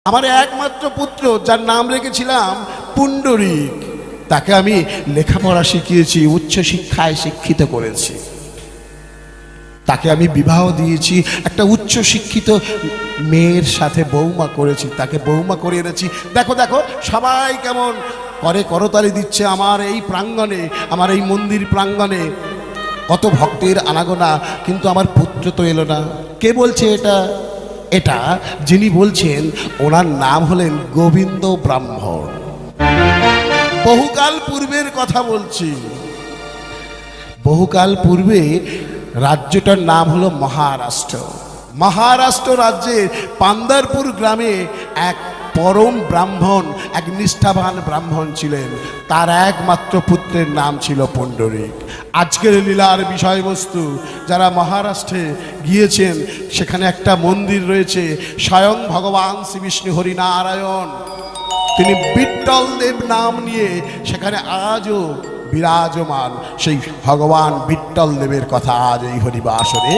আমার একমাত্র পুত্র যার নাম রেখেছিলাম পুণ্ডরীক, তাকে আমি লেখাপড়া শিখিয়েছি, উচ্চ শিক্ষায় শিক্ষিত করেছি। তাকে আমি বিবাহ দিয়েছি, একটা উচ্চ শিক্ষিত মেয়ের সাথে বৌমা করেছি, তাকে বৌমা করে এনেছি। দেখো দেখো সবাই কেমন করে করতালি দিচ্ছে আমার এই প্রাঙ্গণে, আমার এই মন্দির প্রাঙ্গণে, কত ভক্তের আনাগোনা, কিন্তু আমার পুত্র তো এলো না। কে বলছে এটা? এটা যিনি বলছেন ওনার নাম হলেন গোবিন্দ ব্রাহ্মণ। বহুকাল পূর্বের কথা বলছি। বহুকাল পূর্বে রাজ্যটার নাম হলো মহারাষ্ট্র। মহারাষ্ট্র রাজ্যের পান্দারপুর গ্রামে এক পরম ব্রাহ্মণ, এক নিষ্ঠাবান ব্রাহ্মণ ছিলেন। তার একমাত্র পুত্রের নাম ছিল পুণ্ডরীক। আজকের লীলার বিষয়বস্তু, যারা মহারাষ্ট্রে গিয়েছেন সেখানে একটা মন্দির রয়েছে, স্বয়ং ভগবান শ্রী বিষ্ণু হরিনারায়ণ, তিনি বিট্টল দেব নাম নিয়ে সেখানে আজও বিরাজমান। সেই ভগবান বিট্টল দেবের কথা আজ এই হরিবাসরে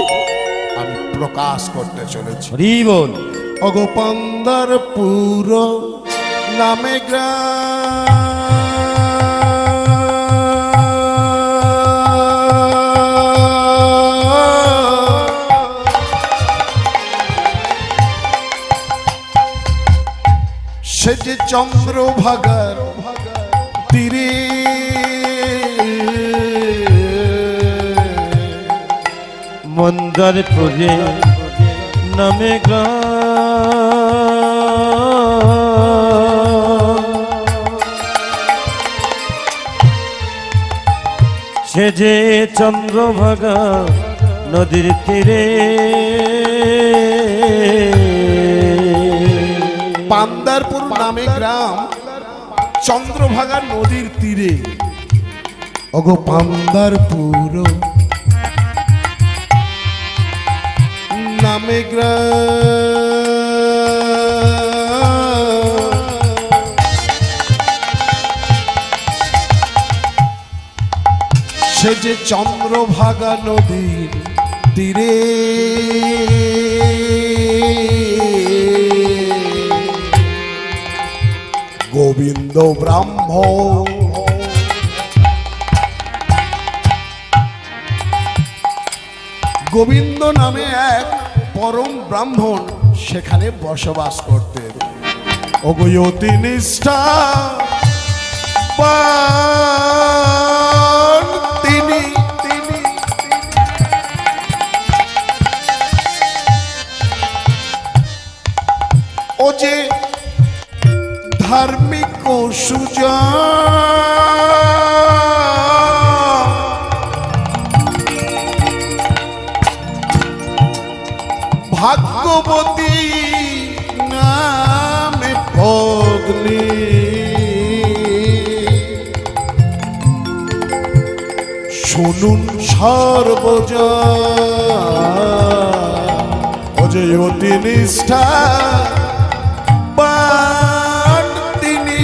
আমি প্রকাশ করতে চলেছি। হরি বল। অগো পান্দারপুর নামে সে যে চন্দ্রভাগার তীরে মন্দারপুরে নামে সে যে চন্দ্রভাগা নদীর তীরে। পান্দারপুর নামে গ্রাম, চন্দ্রভাগা নদীর তীরে। ওগো পান্দারপুর নামে গ্রাম, সে যে চন্দ্রভাগা নদীর তীরে। গোবিন্দ ব্রাহ্মণ গোবিন্দ নামে এক পরম ব্রাহ্মণ সেখানে বসবাস করতেন। অগয়তি নিষ্ঠা তিনি ও যে ধার্মিক ও সুজান, ভাগ্যবতী নামে পত্নী, শুনুন সর্বজন অজয় অতি নিষ্ঠা তিনি।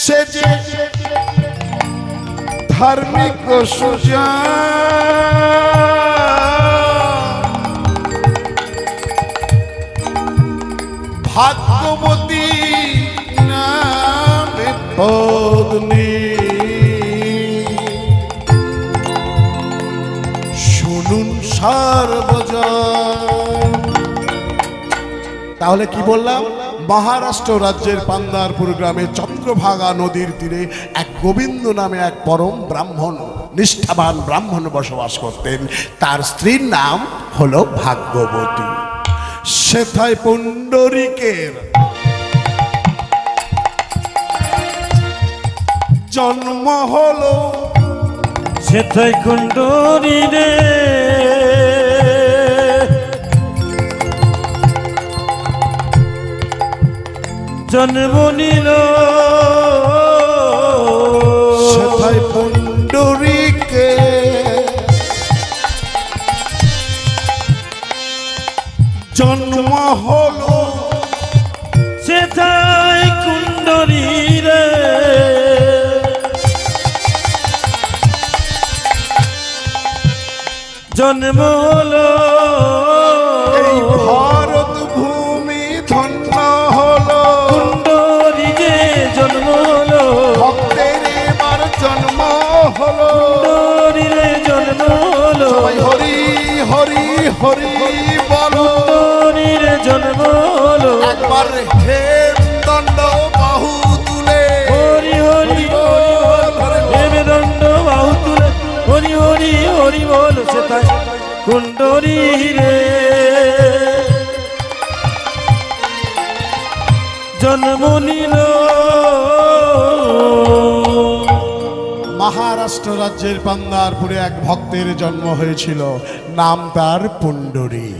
সে যে ধার্মিক সুজান, ভাগ্যবতী নামে পত্নী, শুনুন সর্বজন। তাহলে কি বললাম? মহারাষ্ট্র রাজ্যের পান্দারপুর গ্রামে চন্দ্রভাগা নদীর তীরে এক গোবিন্দ নামে এক পরম ব্রাহ্মণ, নিষ্ঠাবান ব্রাহ্মণ বসবাস করতেন। তার স্ত্রীর নাম হলো ভাগ্যবতী। সেথায় পুণ্ডরীকের জন্ম হলো, সেথায় কুণ্ডরী রে জন্ম নিল। সেথায় পুণ্ডরীকে জন্ম হলো, সেথায় কুণ্ডরী রে জন্ম হলো এই ভারত ভূমি ধন্য হলো, কুণ্ডরী যে জন্ম হলো, ভক্তের এবার জন্ম হলো। কুণ্ডরী রে জন্ম হলো, সবাই হরি হরি হরি বলো। কুণ্ডরী রে জন্ম হলো, একবার হে দণ্ড বাহু তুলে হরি হরি হেমে দণ্ড বাহু তুলে হরি হরি হরি বল, সেটাই কুণ্ডরী রে জন্ম নিল। মহারাষ্ট্র রাজ্যের পান্দারপুরে এক ভক্তের জন্ম হয়েছিল, নাম তার পুণ্ডরী।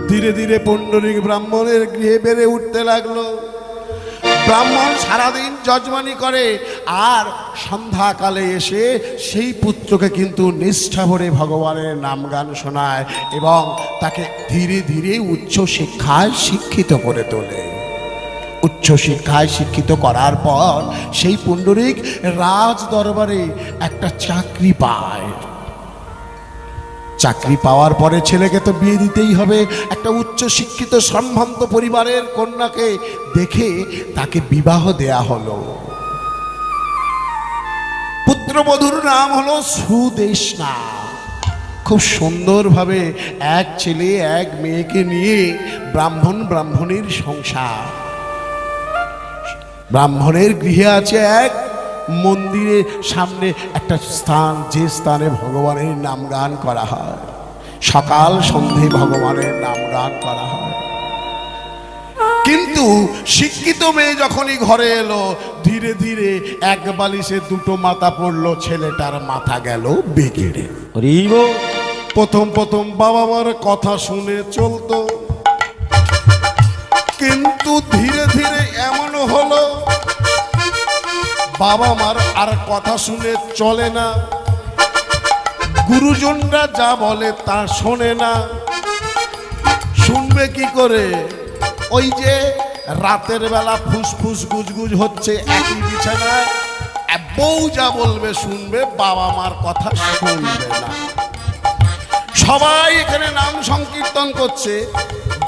ধীরে ধীরে পুণ্ডরিক ব্রাহ্মণের গৃহে বেড়ে উঠতে লাগলো। ব্রাহ্মণ সারাদিন যজমানি করে আর সন্ধ্যাকালে এসে সেই পুত্রকে কিন্তু নিষ্ঠা ভরে ভগবানের নাম গান শোনায় এবং তাকে ধীরে ধীরে উচ্চ শিক্ষায় শিক্ষিত করে তোলে। উচ্চ শিক্ষায় শিক্ষিত করার পর সেই পুণ্ডরিক রাজ দরবারে একটা চাকরি পায়। চাকরি পাওয়ার পরে ছেলেকে তো বিয়ে দিতেই হবে। একটা উচ্চ শিক্ষিত সম্ভ্রান্ত পরিবারের কন্যাকে দেখে তাকে বিবাহ দেয়া হলো। পুত্রবধূর নাম হলো সুদেষ্ণা। খুব সুন্দরভাবে এক ছেলে এক মেয়েকে নিয়ে ব্রাহ্মণের সংসার। ব্রাহ্মণের গৃহে আছে এক মন্দিরের সামনে একটা স্থান, যে স্থানে ভগবানের নাম গান করা হয়। সকাল সন্ধে ভগবানের নাম গান করা হয়। কিন্তু শিক্ষিত মেয়ে যখনই ঘরে এলো, ধীরে ধীরে এক বালিশে দুটো মাথা পড়লো, ছেলেটার মাথা গেল বিগড়ে। হরি বল। প্রথম প্রথম বাবা মার কথা শুনে চলতো, কিন্তু ধীরে ধীরে এমন হলো বাবা মার আর কথা শুনে চলে না। গুরুজনরা যা বলে তা শোনে না। শুনবে কি করে? ওই যে রাতের বেলা ফুসফুস গুজগুজ হচ্ছে একই বিছানায়, বউ যা বলবে শুনবে, বাবা মার কথা শুনবে না। সবাই এখানে নাম সংকীর্তন করছে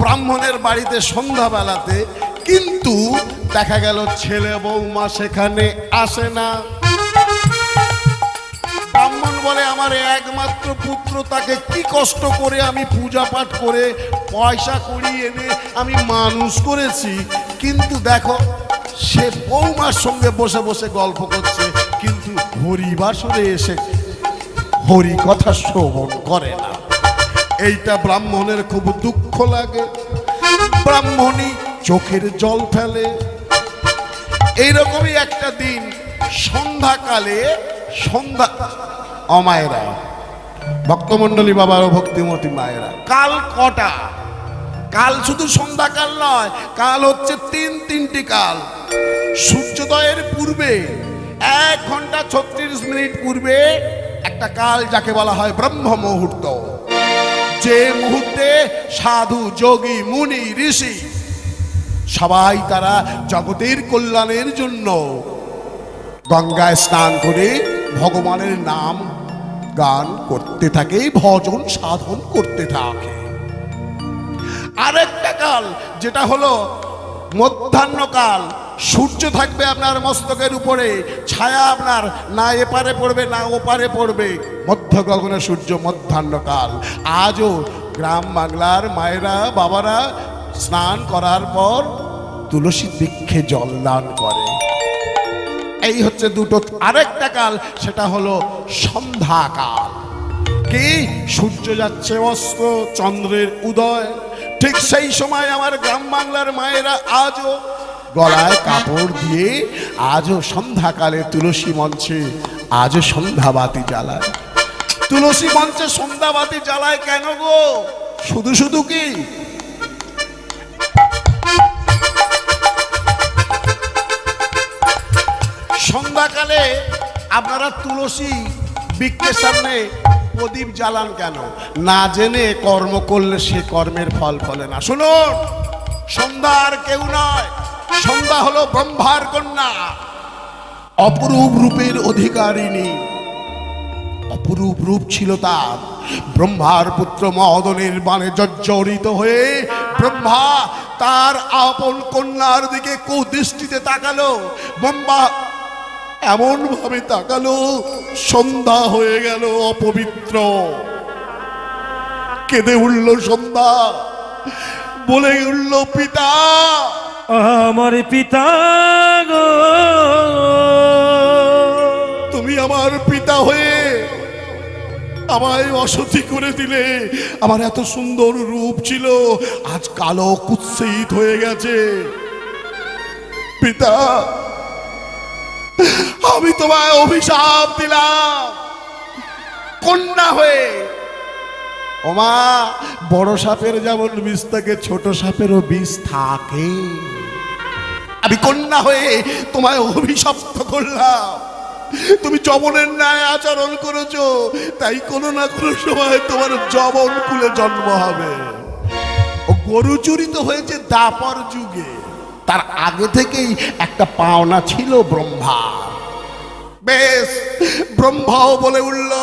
ব্রাহ্মণের বাড়িতে সন্ধ্যাবেলাতে, কিন্তু দেখা গেল ছেলে বৌমা সেখানে আসে না। ব্রাহ্মণ বলে, আমার একমাত্র পুত্র, তাকে কি কষ্ট করে আমি পূজা পাঠ করে পয়সা করি এনে আমি মানুষ করেছি, কিন্তু দেখো সে বৌমার সঙ্গে বসে বসে গল্প করছে, কিন্তু হরিবাসরে এসে হরি কথা শ্রবণ করে না। এইটা ব্রাহ্মণের খুব দুঃখ লাগে। ব্রাহ্মণী চোখের জল ফেলে। এইরকমই একটা দিন সন্ধ্যাকালে, অমায়েরা ভক্তমণ্ডলী বাবার ও ভক্তিমতী মায়েরা, কাল কটা? কাল শুধু সন্ধ্যাকাল নয়, কাল হচ্ছে তিনটি কাল। সূর্যোদয়ের পূর্বে 1 ঘন্টা 36 মিনিট পূর্বে একটা কাল, যাকে বলা হয় ব্রহ্ম মুহূর্ত। যে মুহূর্তে সাধু যোগী মুনি ঋষি সবাই তারা জগতের কল্যাণের জন্য গঙ্গায় স্নান করে ভগবানের নাম গান করতে থাকে, ভজন সাধন করতে থাকে। আরেকটা কাল যেটা হলো মধ্যাহ্নকাল, সূর্য থাকবে আপনার মস্তকের উপরে, ছায়া আপনার না এপারে পড়বে না ওপারে পড়বে, মধ্য গগনে সূর্য, মধ্যাহ্নকাল। আজও গ্রাম বাংলার মায়েরা বাবারা স্নান করার পর তুলসী বৃক্ষে জল দান করে। এই হচ্ছে দুটো। আরেকটা কাল, সেটা হলো সন্ধ্যাকাল। কি? সূর্য যাচ্ছে অস্ত, চন্দ্রের উদয়। ঠিক সেই সময় আমার গ্রাম বাংলার মায়েরা আজও গলায় কাপড় দিয়ে আজও সন্ধ্যাকালে তুলসী মঞ্চে আজও সন্ধ্যাবাতি জ্বালায়। তুলসী মঞ্চে সন্ধ্যাবাতি জ্বালায় কেন গো? শুধু শুধু কি? সন্ধ্যাকালে আপনারা তুলসী বৃক্ষের সামনে প্রদীপ জ্বালান কেন? না জেনে কর্ম করলে সে কর্মের ফল ফলে না। শুনুন, সন্ধ্যা আর কেউ নয়, সন্ধ্যা হলো ব্রহ্মার কন্যা, অপরূপ রূপের অধিকারিণী, অপরূপ রূপ ছিল তার। ব্রহ্মার পুত্র মদনের বাণে জর্জরিত হয়ে ব্রহ্মা তার আপন কন্যার দিকে কুদৃষ্টিতে তাকালো। ব্রহ্মা এমন ভাবে তাকালো, সন্ধ্যা হয়ে গেল অপবিত্র। কেঁদে উঠল সন্ধ্যা, বলে উঠল, পিতা, আমার পিতা গো, তুমি আমার পিতা হয়ে আমায় অসতী করে দিলে। আমার এত সুন্দর রূপ ছিল, আজ কালো কুৎসিত হয়ে গেছে। পিতা, আমি তোমায় অভিশাপ দিলাম কন্যা হয়ে। ওমা, বড় সাপের যেমন বিষ থাকে, ছোট সাপেরও বিষ থাকে। আমি কন্যা হয়ে তোমায় অভিশপ্ত করলাম। তুমি যবনের ন্যায় আচরণ করেছো, তাই কোনো না কোনো সময় তোমার যবন কুলে জন্ম হবে। ও গরু চুরিত হয়েছে দাপর যুগে, তার আগে থেকেই একটা পাওনা ছিল ব্রহ্মা। বেশ, ব্রহ্মাও বলে উঠল,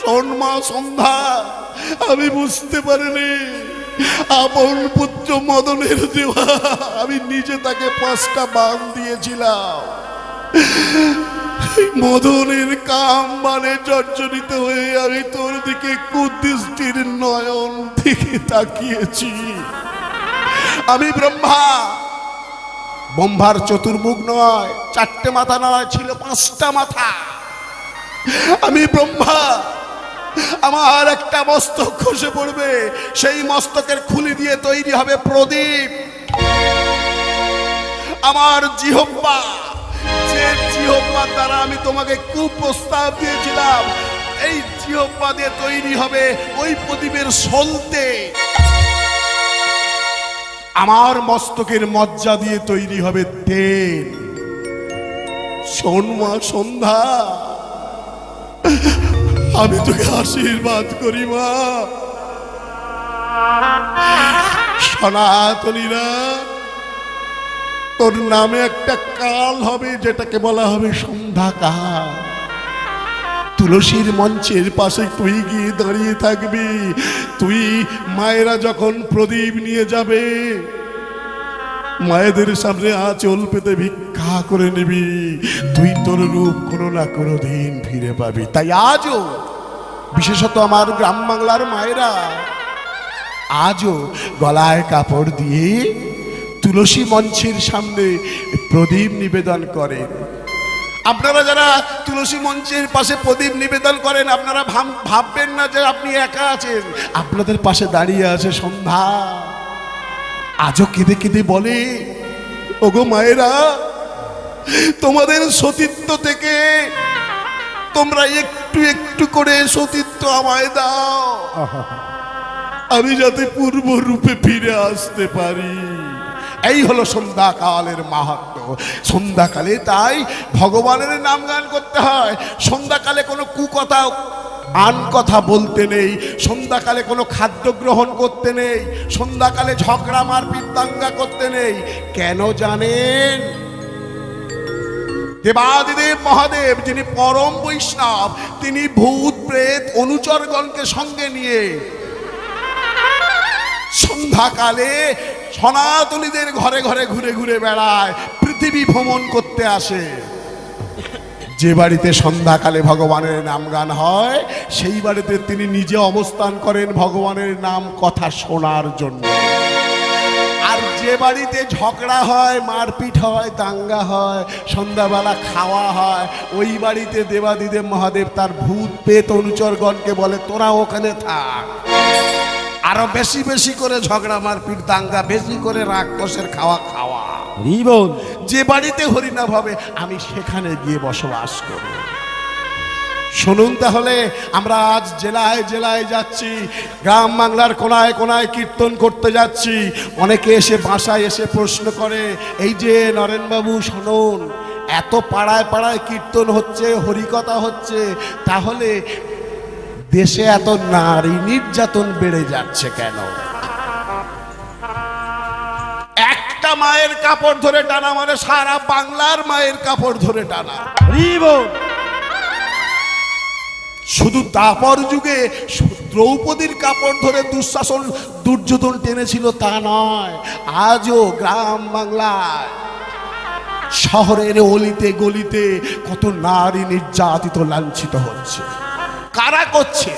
শোন মা সন্ধ্যা, আমি বুঝতে পারিনি আপন পুত্র মদনের দেওয়া। আমি নিজে তাকে 5টা বাণ দিয়েছিলাম। মদনের কাম মানে জর্জরিত হয়ে আমি তোর দিকে কুদৃষ্টির নয়ন থেকে তাকিয়েছি। আমি ব্রহ্মা। ব্রহ্মার চতুর্মুখ নয়, 4টে মাথা নয়, ছিল 5টা মাথা। আমি ব্রহ্মা। আমার একটা মস্তক খসে পড়বে, সেই মস্তকের খুলি দিয়ে তৈরি হবে প্রদীপ। আমার জিহ্বা, যে জিহ্বার দ্বারা আমি তোমাকে কুপ্রস্তাব দিয়েছিলাম, এই জিহ্বা দিয়ে তৈরি হবে ওই প্রদীপের সলতে। আমার মস্তকের মজ্জা দিয়ে তৈরি হবে তেল। শোন মা সন্ধ্যা, আমি তোকে আশীর্বাদ করি মা। সনাতনীরা, তোর নামে একটা কাল হবে, যেটাকে বলা হবে সন্ধ্যাকাল। তুলসীর মঞ্চের পাশে তুই গিয়ে দাঁড়িয়ে থাকবি। তুই মায়েরা যখন প্রদীপ নিয়ে যাবে, মায়েদের সামনে আঁচল পেতে ভিক্ষা করে নিবি। তুই তোর রূপ কোনো না কোনো দিন ফিরে পাবি। তাই আজও, বিশেষত আমার গ্রাম বাংলার মায়েরা আজও গলায় কাপড় দিয়ে তুলসী মঞ্চের সামনে প্রদীপ নিবেদন করেন। আপনারা যারা তুলসী মঞ্চের পাশে প্রদীপ নিবেদন করেন, আপনারা ভাববেন না যে আপনি একা আছেন। আপনাদের পাশে দাঁড়িয়ে আছে সন্ধ্যা। আজও কেঁদে কেঁদে বলে, ওগো মায়েরা, তোমাদের সতীত্ব থেকে তোমরা একটু একটু করে সতীত্ব আমায় দাও, আমি যাতে পূর্ব রূপে ফিরে আসতে পারি। এই হলো সন্ধ্যাকালের মাহাত্ম্য। সন্ধ্যাকালে তাই ভগবানের নাম গান করতে হয়। সন্ধ্যাকালে কোনো কুকথা, আন কথা বলতে নেই। সন্ধ্যাকালে কোনো খাদ্য গ্রহণ করতে নেই। সন্ধ্যাকালে ঝগড়া মারপিট দাঙ্গা করতে নেই। কেন জানেন? দেবাদিদেব মহাদেব, যিনি পরম বৈষ্ণব, তিনি ভূত প্রেত অনুচরগণকে সঙ্গে নিয়ে সন্ধ্যাকালে সনাতনীদের ঘরে ঘরে ঘুরে ঘুরে বেড়ায়, পৃথিবী ভ্রমণ করতে আসে। যে বাড়িতে সন্ধ্যাকালে ভগবানের নাম গান হয়, সেই বাড়িতে তিনি নিজে অবস্থান করেন ভগবানের নাম কথা শোনার জন্য। আর যে বাড়িতে ঝগড়া হয়, মারপিট হয়, দাঙ্গা হয়, সন্ধ্যাবেলা খাওয়া হয়, ওই বাড়িতে দেবাদিদেব মহাদেব তার ভূত প্রেত অনুচরগণকে বলে, তোরা ওখানে থাক। আরো বেশি বেশি করে ঝগড়া মারপিট দাঙ্গা, বেশি করে রাক্ষসের খাওয়া খাওয়া। যে বাড়িতে হরিনাম হবে, আমি সেখানে গিয়ে বসবাস করব। শুনুন তাহলে, আমরা আজ জেলায় জেলায় যাচ্ছি, গ্রাম বাংলার কোনায় কোনায় কীর্তন করতে যাচ্ছি। অনেকে এসে বাসায় এসে প্রশ্ন করে, এই যে নরেনবাবু শুনুন, এত পাড়ায় পাড়ায় কীর্তন হচ্ছে, হরিকথা হচ্ছে, তাহলে দেশে এত নারী নির্যাতন বেড়ে যাচ্ছে কেন? একটা মায়ের কাপড় ধরে টানা মানে সারা বাংলার মায়ের কাপড় ধরে টানা। শুধু দাপর যুগে দ্রৌপদীর কাপড় ধরে দুঃশাসন দুর্যোধন টেনেছিল তা নয়, আজও গ্রাম বাংলায় শহরের অলিতে গলিতে কত নারী নির্যাতিত লাঞ্ছিত হচ্ছে। কারা করছে?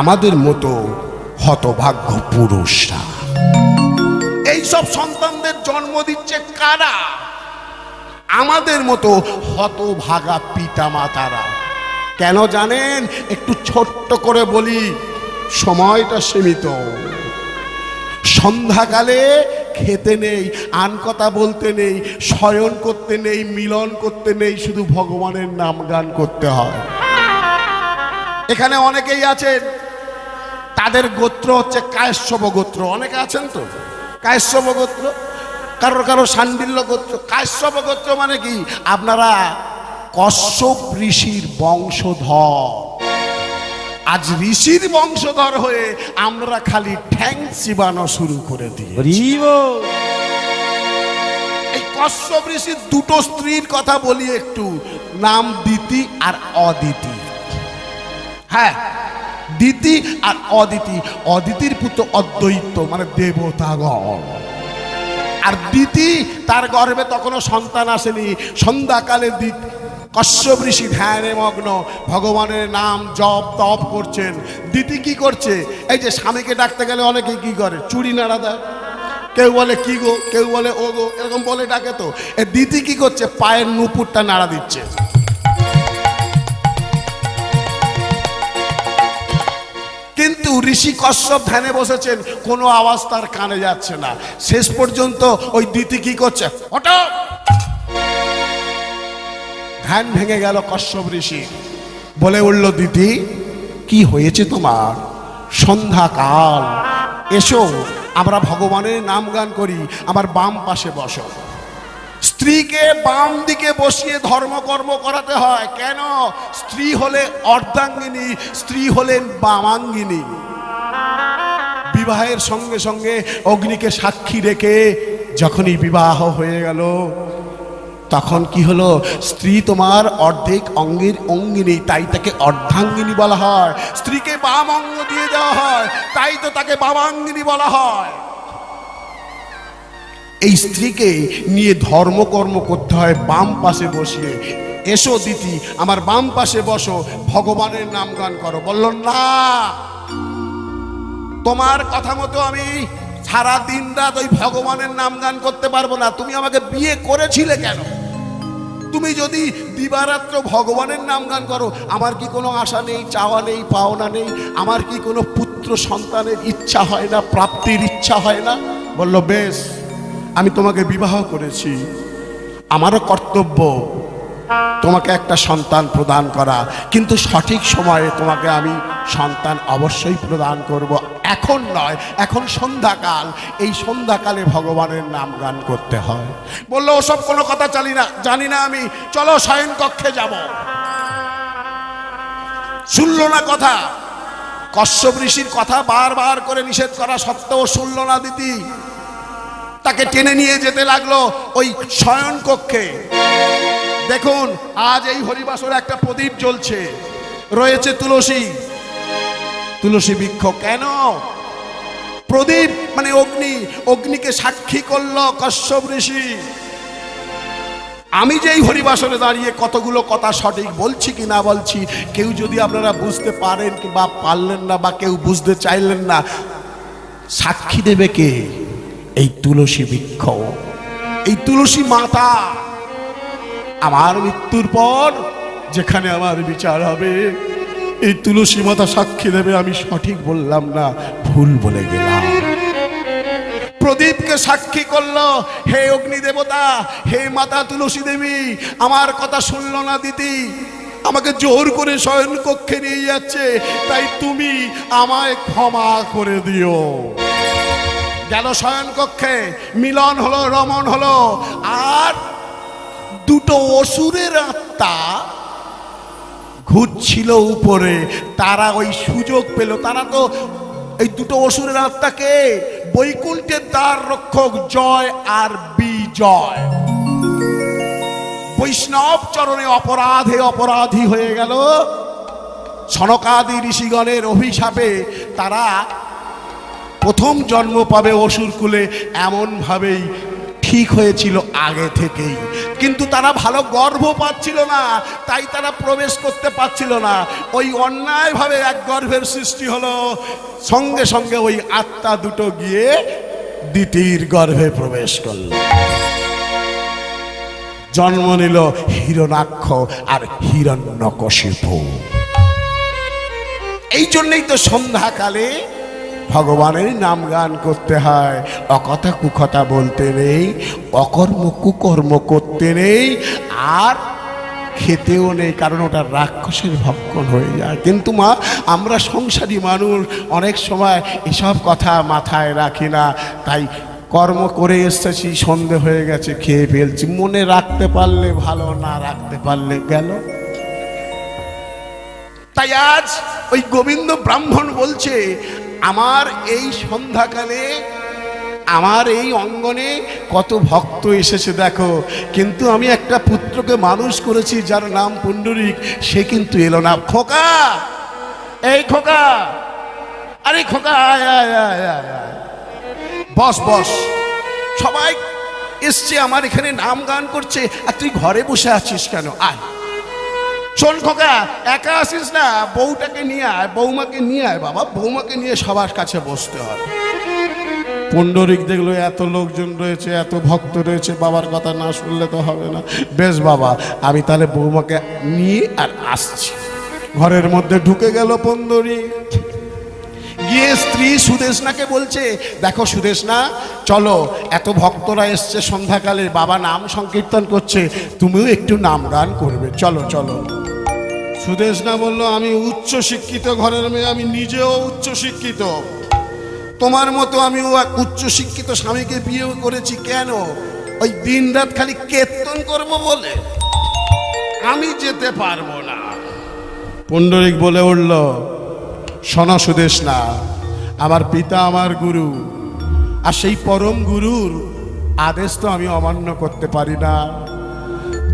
আমাদের মতো হতভাগ্য পুরুষরা। এইসব সন্তানদের জন্ম দিচ্ছে কারা? আমাদের মতো হতভাগা পিতা মাতারা। কেন জানেন? একটু ছোট্ট করে বলি, সময়টা সীমিত। সন্ধ্যাকালে খেতে নেই, আন কথা বলতে নেই, শয়ন করতে নেই, মিলন করতে নেই, শুধু ভগবানের নাম গান করতে হয়। এখানে অনেকেই আছেন, তাদের গোত্র হচ্ছে কায়স্যব গোত্র। অনেকে আছেন তো কায়স্যব গোত্র, কারোর কারো শাণ্ডিল্য গোত্র। কায়স্যব গোত্র মানে কি? আপনারা কশ্যপ ঋষির বংশধর। আজ ঋষির বংশধর হয়ে আমরা খালি ঠ্যাং চিবানো শুরু করে দিই। এই কশ্যপ ঋষির দুটো স্ত্রীর কথা বলি একটু, নাম দিতি আর অদিতি। হ্যাঁ, দিতি আর অদিতি। অদিতির পুত্র অদ্বৈত মানে দেবতাগণ। আর দিতি, তার গর্ভে তখনও সন্তান আসেনি। সন্ধ্যাকালে কশ্যপ ঋষি ধ্যানে মগ্ন, ভগবানের নাম জপ তপ করছেন। দিতি কি করছে? এই যে স্বামীকে ডাকতে গেলে অনেকে কি করে? চুড়ি নাড়া দেয়, কেউ বলে কি গো, কেউ বলে ও গো, এরকম বলে ডাকে। তো এই দিতি কি করছে? পায়ের নুপুরটা নাড়া দিচ্ছে। কিন্তু ঋষি কশ্যপ ধ্যানে বসেছেন, কোনো আওয়াজ তার কানে যাচ্ছে না। শেষ পর্যন্ত ওই দিতি কি করছে? ওঠো! ধ্যান ভেঙে গেল কশ্যপ ঋষি। বলে উঠল, দিদি কি হয়েছে তোমার? সন্ধ্যাকাল, এসো আমরা ভগবানের নাম গান করি, আমার বাম পাশে বসো। স্ত্রীকে বাম দিকে বসিয়ে ধর্মকর্ম করাতে হয়। কেন? স্ত্রী হলে অর্ধাঙ্গিনী, স্ত্রী হলেন বামাঙ্গিনী। বিবাহের সঙ্গে সঙ্গে অগ্নিকে সাক্ষী রেখে যখনই বিবাহ হয়ে গেল, তখন কি হলো? স্ত্রী তোমার অর্ধেক অঙ্গের অঙ্গিনী, তাই তাকে অর্ধাঙ্গিনী বলা হয়। স্ত্রীকে বাম অঙ্গ দিয়ে দেওয়া হয়, তাই তো তাকে বামাঙ্গিনী বলা হয়। এই স্ত্রীকে নিয়ে ধর্মকর্ম করতে হয় বাম পাশে বসিয়ে। এসো দিতি, আমার বাম পাশে বসো, ভগবানের নাম গান করো। বলল, না, তোমার কথা মতো আমি সারা দিন রাত ওই ভগবানের নাম গান করতে পারবো না। তুমি আমাকে বিয়ে করেছিলে কেন? তুমি যদি দিবারাত্র ভগবানের নাম গান করো, আমার কি কোনো আশা নেই, চাওয়া নেই, পাওনা নেই? আমার কি কোনো পুত্র সন্তানের ইচ্ছা হয় না, প্রাপ্তির ইচ্ছা হয় না? বলল, বেশ, আমি তোমাকে বিবাহ করেছি, আমারও কর্তব্য তোমাকে একটা সন্তান প্রদান করা, কিন্তু সঠিক সময়ে তোমাকে আমি সন্তান অবশ্যই প্রদান করব। এখন নয়, এখন সন্ধ্যাকাল, এই সন্ধ্যাকালে ভগবানের নাম গান করতে হয়। বললো, ওসব কোনো কথা জানি না আমি, চলো শয়ন কক্ষে যাব। শুনল না কথা। কশ্যপ ঋষির কথা বারবার করে নিষেধ করা সত্ত্বেও শুনল না দিতি। তাকে টেনে নিয়ে যেতে লাগলো ওই শয়ন কক্ষে। দেখুন, আজ এই হরিবাসরে একটা প্রদীপ জ্বলছে, রয়েছে তুলসী, তুলসী বৃক্ষ। কেন? প্রদীপ মানে অগ্নি, অগ্নিকে সাক্ষী করলো কশ্যপ ঋষি। আমি যে এই হরিবাসরে দাঁড়িয়ে কতগুলো কথা সঠিক বলছি কি না বলছি, কেউ যদি আপনারা বুঝতে পারেন বা পারলেন না, বা কেউ বুঝতে চাইলেন না, সাক্ষী দেবে কে? এই তুলসী বৃক্ষ, এই তুলসী মাতা। আমার মৃত্যুর পর যেখানে আমার বিচার হবে, এই তুলসী মাতা সাক্ষী দেবে আমি সঠিক বললাম না ভুল বলে গেলাম। প্রদীপকে সাক্ষী করলো, হে অগ্নি দেবতা, হে মাতা তুলসী দেবী, আমার কথা শুনলো না দিদি, আমাকে জোর করে শয়ন কক্ষে নিয়ে যাচ্ছে, তাই তুমি আমায় ক্ষমা করে দিও। গেল শয়ন কক্ষে, মিলন হলো, রমণ হলো। আর দুটো অসুরের আত্মা ঘুরছিল উপরে, তারা ওই সুযোগ পেল। তারা তো এই দুটো অসুরের আত্মাকে বৈকুণ্ঠের দ্বার রক্ষক জয় আর বিজয়, বৈষ্ণব চরণে অপরাধে অপরাধী হয়ে গেল। সনকাদি ঋষিগণের অভিশাপে তারা প্রথম জন্ম পাবে অসুরকুলে, এমনভাবেই ঠিক হয়েছিল আগে থেকেই। কিন্তু তারা ভালো গর্ভ পাচ্ছিল না, তাই তারা প্রবেশ করতে পারছিল না। ওই অন্যায়ভাবে এক গর্ভের সৃষ্টি হলো, সঙ্গে সঙ্গে ওই আত্মা দুটো গিয়ে দিতির গর্ভে প্রবেশ করল। জন্ম নিল হিরণাক্ষ আর হিরণ্যকশিপু। এই জন্যই তো সন্ধ্যাকালে ভগবানের নাম গান করতে হয়। অকথা কুকথা বলতে নেই, অকর্ম কুকর্ম করতে নেই, আর খেতেও নেই, কারণ ওটা রাক্ষসের ভক্ষণ হয়ে যায়। কিন্তু মা, আমরা সংসারী মানুষ, অনেক সময় এসব কথা মাথায় রাখি না, তাই কর্ম করে এসেছি, সন্ধে হয়ে গেছে, খেয়ে ফেলছি। মনে রাখতে পারলে ভালো, না রাখতে পারলে গেল। তাই আজ ওই গোবিন্দ ব্রাহ্মণ বলছে, আমার এই সন্ধ্যাকালে আমার এই অঙ্গনে কত ভক্ত এসেছে দেখো, কিন্তু আমি একটা পুত্রকে মানুষ করেছি যার নাম পুণ্ডরীক, সে কিন্তু এলো না। খোকা, এই খোকা, আরে খোকা, আয় আয় আয় আয় আয়, বস বস। সবাই এসছে আমার এখানে, নাম গান করছে, আর তুই ঘরে বসে আছিস কেন? আয়। শোন খোকা, একা আসিস না, বউটাকে নিয়ে আয়, বৌমাকে নিয়ে আয় বাবা, বৌমাকে নিয়ে সবার কাছে বসতে হয়। পুণ্ডরিক দেখলো এত লোকজন রয়েছে, এত ভক্ত রয়েছে, বাবার কথা না শুনলে তো হবে না। বেশ বাবা, আমি তাহলে বৌমাকে নিয়ে আর আসছি। ঘরের মধ্যে ঢুকে গেল পুণ্ডরিক, গিয়ে স্ত্রী সুদেশনাকে বলছে, দেখো সুদেশনা, চলো, এত ভক্তরা এসছে সন্ধ্যাকালে, বাবা নাম সংকীর্তন করছে, তুমিও একটু নাম গান করবে, চলো চলো। সুদেশনা বলল, আমি উচ্চ শিক্ষিত ঘরের মেয়ে, আমি নিজেও উচ্চ শিক্ষিত, তোমার মতো আমিও এক উচ্চ শিক্ষিত স্বামীকে বিয়ে করেছি, কেন ওই দিন রাত খালি কীর্তন করব বলে? আমি যেতে পারবো না। পুণ্ডরিক বলে উঠল, শোনো সুদেশনা, আমার পিতা আমার গুরু, আর সেই পরম গুরুর আদেশ তো আমি অমান্য করতে পারি না।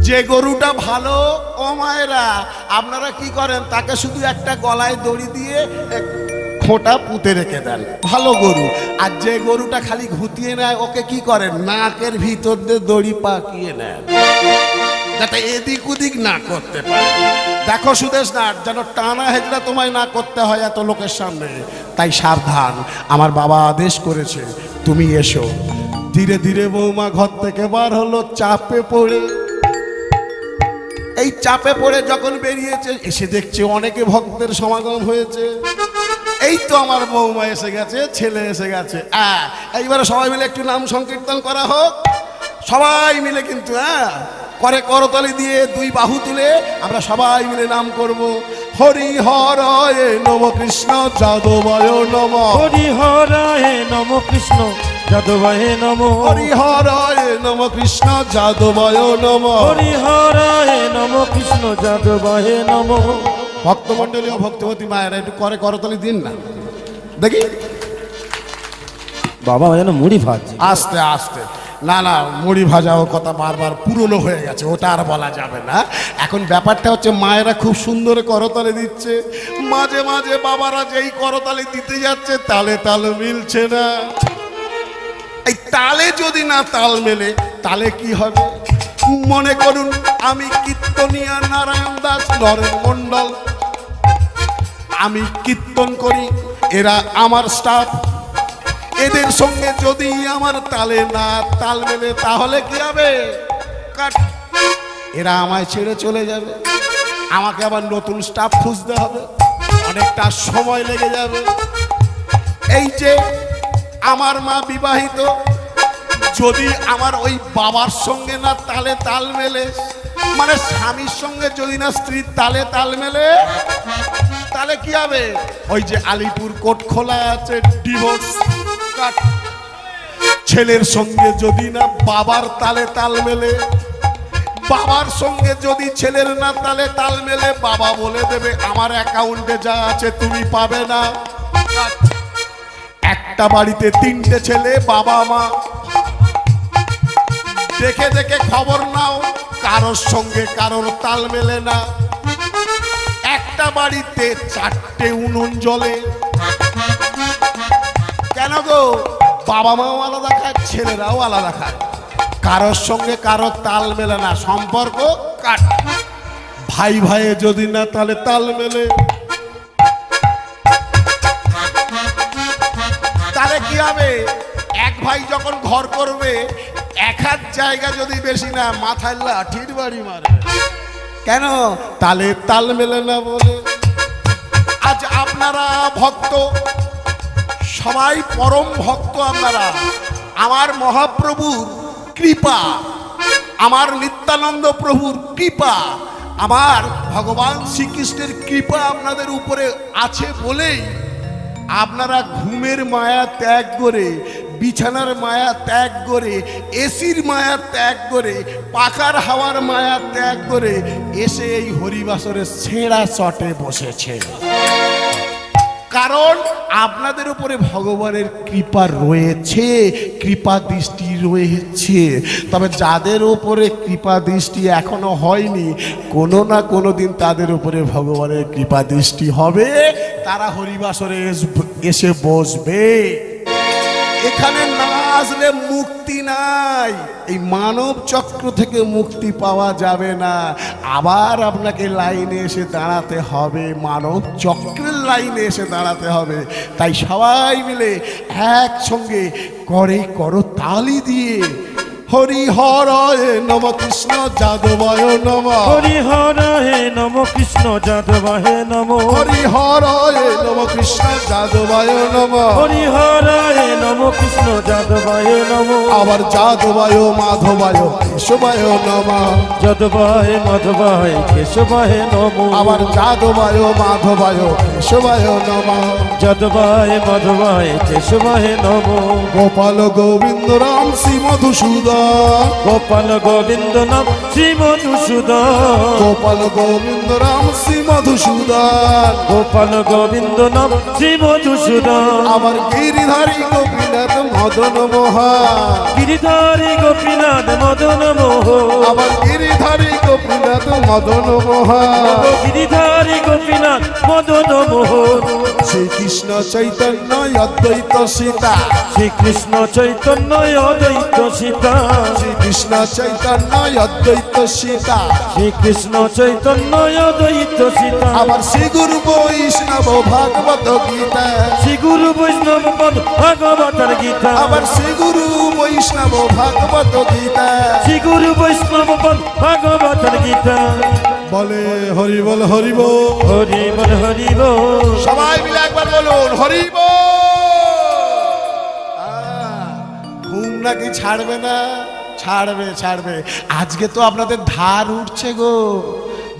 যে গরুটা ভালো, ও মায়েরা আপনারা কি করেন, তাকে শুধু একটা গলায় দড়ি দিয়ে খোঁটা পুঁতে রেখে দেন, ভালো গরু। আর যে গরুটা খালি ঘুতিয়ে নেয়, ওকে কি করেন, নাকের ভিতর দিয়ে দড়ি পাকিয়ে নেন, যাতে এদিক ওদিক না করতে পারে। দেখো সুদেশনা, যেন টানা হেজড়া তোমায় না করতে হয় এত লোকের সামনে, তাই সাবধান, আমার বাবা আদেশ করেছে, তুমি এসো। ধীরে ধীরে বৌমা ঘর থেকে বার হলো, চাপে পড়ে। এই চাপে পড়ে যখন বেরিয়েছে, এসে দেখছে অনেকে ভক্তের সমাগম হয়েছে। এই তো আমার বৌমা এসে গেছে, ছেলে এসে গেছে, এইবারে সবাই মিলে একটু নাম সংকীর্তন করা হোক। সবাই মিলে কিন্তু করে করতালি দিয়ে দুই বাহু তুলে আমরা সবাই মিলে নাম করব। হরি হরায় নম কৃষ্ণ যাদবায় নম, হরি হরায় নম কৃষ্ণ যাদবায় নম, হরি হরায় নম কৃষ্ণ যাদবায় নম, হরি হরায় নম কৃষ্ণ যাদবায় নম। ভক্তমণ্ডলী ও ভক্তবতী মায়েরা একটু করে করতালি দিন না দেখি। বাবা যেন মুড়ি ভাজছে। আস্তে আস্তে, না না, মুড়ি ভাজাও কথা বারবার পুরনো হয়ে গেছে, ওটা আর বলা যাবে না। এখন ব্যাপারটা হচ্ছে, মায়েরা খুব সুন্দর করতালি দিচ্ছে, মাঝে মাঝে বাবারা যেই করতালি দিতে যাচ্ছে, তালে তাল মিলছে না। এই তালে যদি না তাল মেলে, তালে কি হবে? মনে করুন, আমি কীর্তনিয়া নারায়ণ দাস নরেন মণ্ডল, আমি কীর্তন করি, এরা আমার স্টাফ, এদের সঙ্গে যদি আমার তালে না তাল মেলে, তাহলে কি হবে? কাট, এরা আমায় ছেড়ে চলে যাবে, আমাকে আবার নতুন স্টাফ খুঁজতে হবে, অনেকটা সময় লেগে যাবে। এই যে আমার মা বিবাহিত, যদি আমার ওই বাবার সঙ্গে না তালে তাল মেলে, মানে স্বামীর সঙ্গে যদি না স্ত্রীর তালে তাল মেলে, তাহলে কি হবে? ওই যে আলিপুর কোর্ট খোলা আছে, ডিভোর্স। ছেলের সঙ্গে যদি না বাবার তালে তাল মেলে, বাবার সঙ্গে যদি ছেলের না তালে তাল মেলে, বাবা বলে দেবে আমার অ্যাকাউন্টে যা আছে তুমি পাবে না। একটা বাড়িতে তিনটে ছেলে, বাবা মা, দেখে দেখে খবর নাও, কারোর সঙ্গে কারোর তাল মেলে না। একটা বাড়িতে 4টে উনুন জ্বলে। কেন গো? বাবা মাও আলাদা খায়, ছেলেরাও আলাদা খায়। কারোর সঙ্গে কারোর তাল মেলে না, সম্পর্ক কাট। ভাই ভাইয়ে যদি না তাহলে তাল মেলে, তাহলে কি হবে? এক ভাই যখন ঘর করবে, 1 হাত জায়গা যদি বেশি না, মাথায় লাঠির বাড়ি মারে। কেন? তালে তাল মেলে না বলে। আজ আপনারা ভক্ত, সবাই পরম ভক্ত আপনারা। আমার মহাপ্রভুর কৃপা, আমার নিত্যানন্দ প্রভুর কৃপা, আমার ভগবান শ্রীকৃষ্ণের কৃপা আপনাদের উপরে আছে বলেই আপনারা ঘুমের মায়া ত্যাগ করে, বিছানার মায়া ত্যাগ করে, এসির মায়া ত্যাগ করে, পাখার হাওয়ার মায়া ত্যাগ করে এসে এই হরিবাসরের ছেঁড়া চটে বসেছে। কারণ আপনাদের উপরে ভগবানের কৃপা রয়েছে, কৃপা দৃষ্টি রয়েছে। তবে যাদের উপরে কৃপা দৃষ্টি এখনো হয়নি, কোনো না কোনো দিন তাদের উপরে ভগবানের কৃপা দৃষ্টি হবে, তারা হরিবাসরে এসে বসবে। এখানে না আসলে মুক্তি নাই, এই মানব চক্র থেকে মুক্তি পাওয়া যাবে না। আবার আপনাকে লাইনে এসে দাঁড়াতে হবে, মানব চক্রের লাইনে এসে দাঁড়াতে হবে। তাই সবাই মিলে একসঙ্গে করে করো তালি দিয়ে হরি হরায় নম কৃষ্ণ যাদবায় নম, হরি হরায় নম কৃষ্ণ যাদবায় নম, হরি হরায় নম কৃষ্ণ যাদবায় নম, হরি হরায় নম কৃষ্ণ যাদবায় নম, আবার যাদবায় মাধবায় কেশবায় নম, যাদবায় মাধবায় কেশবায় নম, আবার যাদবায় মাধবায় কেশবায় নম, যাদবায় মাধবায় কেশবায় নম, গোপাল গোবিন্দ রাম শ্রী মধুসূদন, গোপাল গোবিন্দ নাম শ্রী মধুসূদন, গোপাল গোবিন্দ রাম শ্রী মধুসূদন, গোপাল গোবিন্দ নাম শ্রী মধুসূদন, আবার গিরিধারী গোপীনাথ মদন মোহন, গিরিধারী গোপীনাথ মদন মোহন, আবার গিরিধারী গোপীনাথ মদন মোহন, গিরিধারী গোপীনাথ মদন মোহন, শ্রীকৃষ্ণ চৈতন্য অদ্বৈত সীতা, শ্রীকৃষ্ণ চৈতন্য অদ্বৈত সীতা, শ্রীকৃষ্ণ চৈতন্য অদ্বৈত সীতা, শ্রীকৃষ্ণ চৈতন্য অদ্বৈত সীতা, আবার শ্রী গুরু বৈষ্ণব ভাগবত গীতা, শ্রী গুরু বৈষ্ণব পদ ভাগবতর গীতা, আবার শ্রী গুরু বৈষ্ণব ভাগবত গীতা, শ্রী গুরু বৈষ্ণব পদ ভাগবতর গীতা। বলে হরি বল হরি বল, হরি বল হরি বল, সবাই মিলে একবার বলুন হরি বল। ঘুম নাকি ছাড়বে না? ছাড়বে ছাড়বে। আজকে তো আপনাদের ধার উঠছে গো।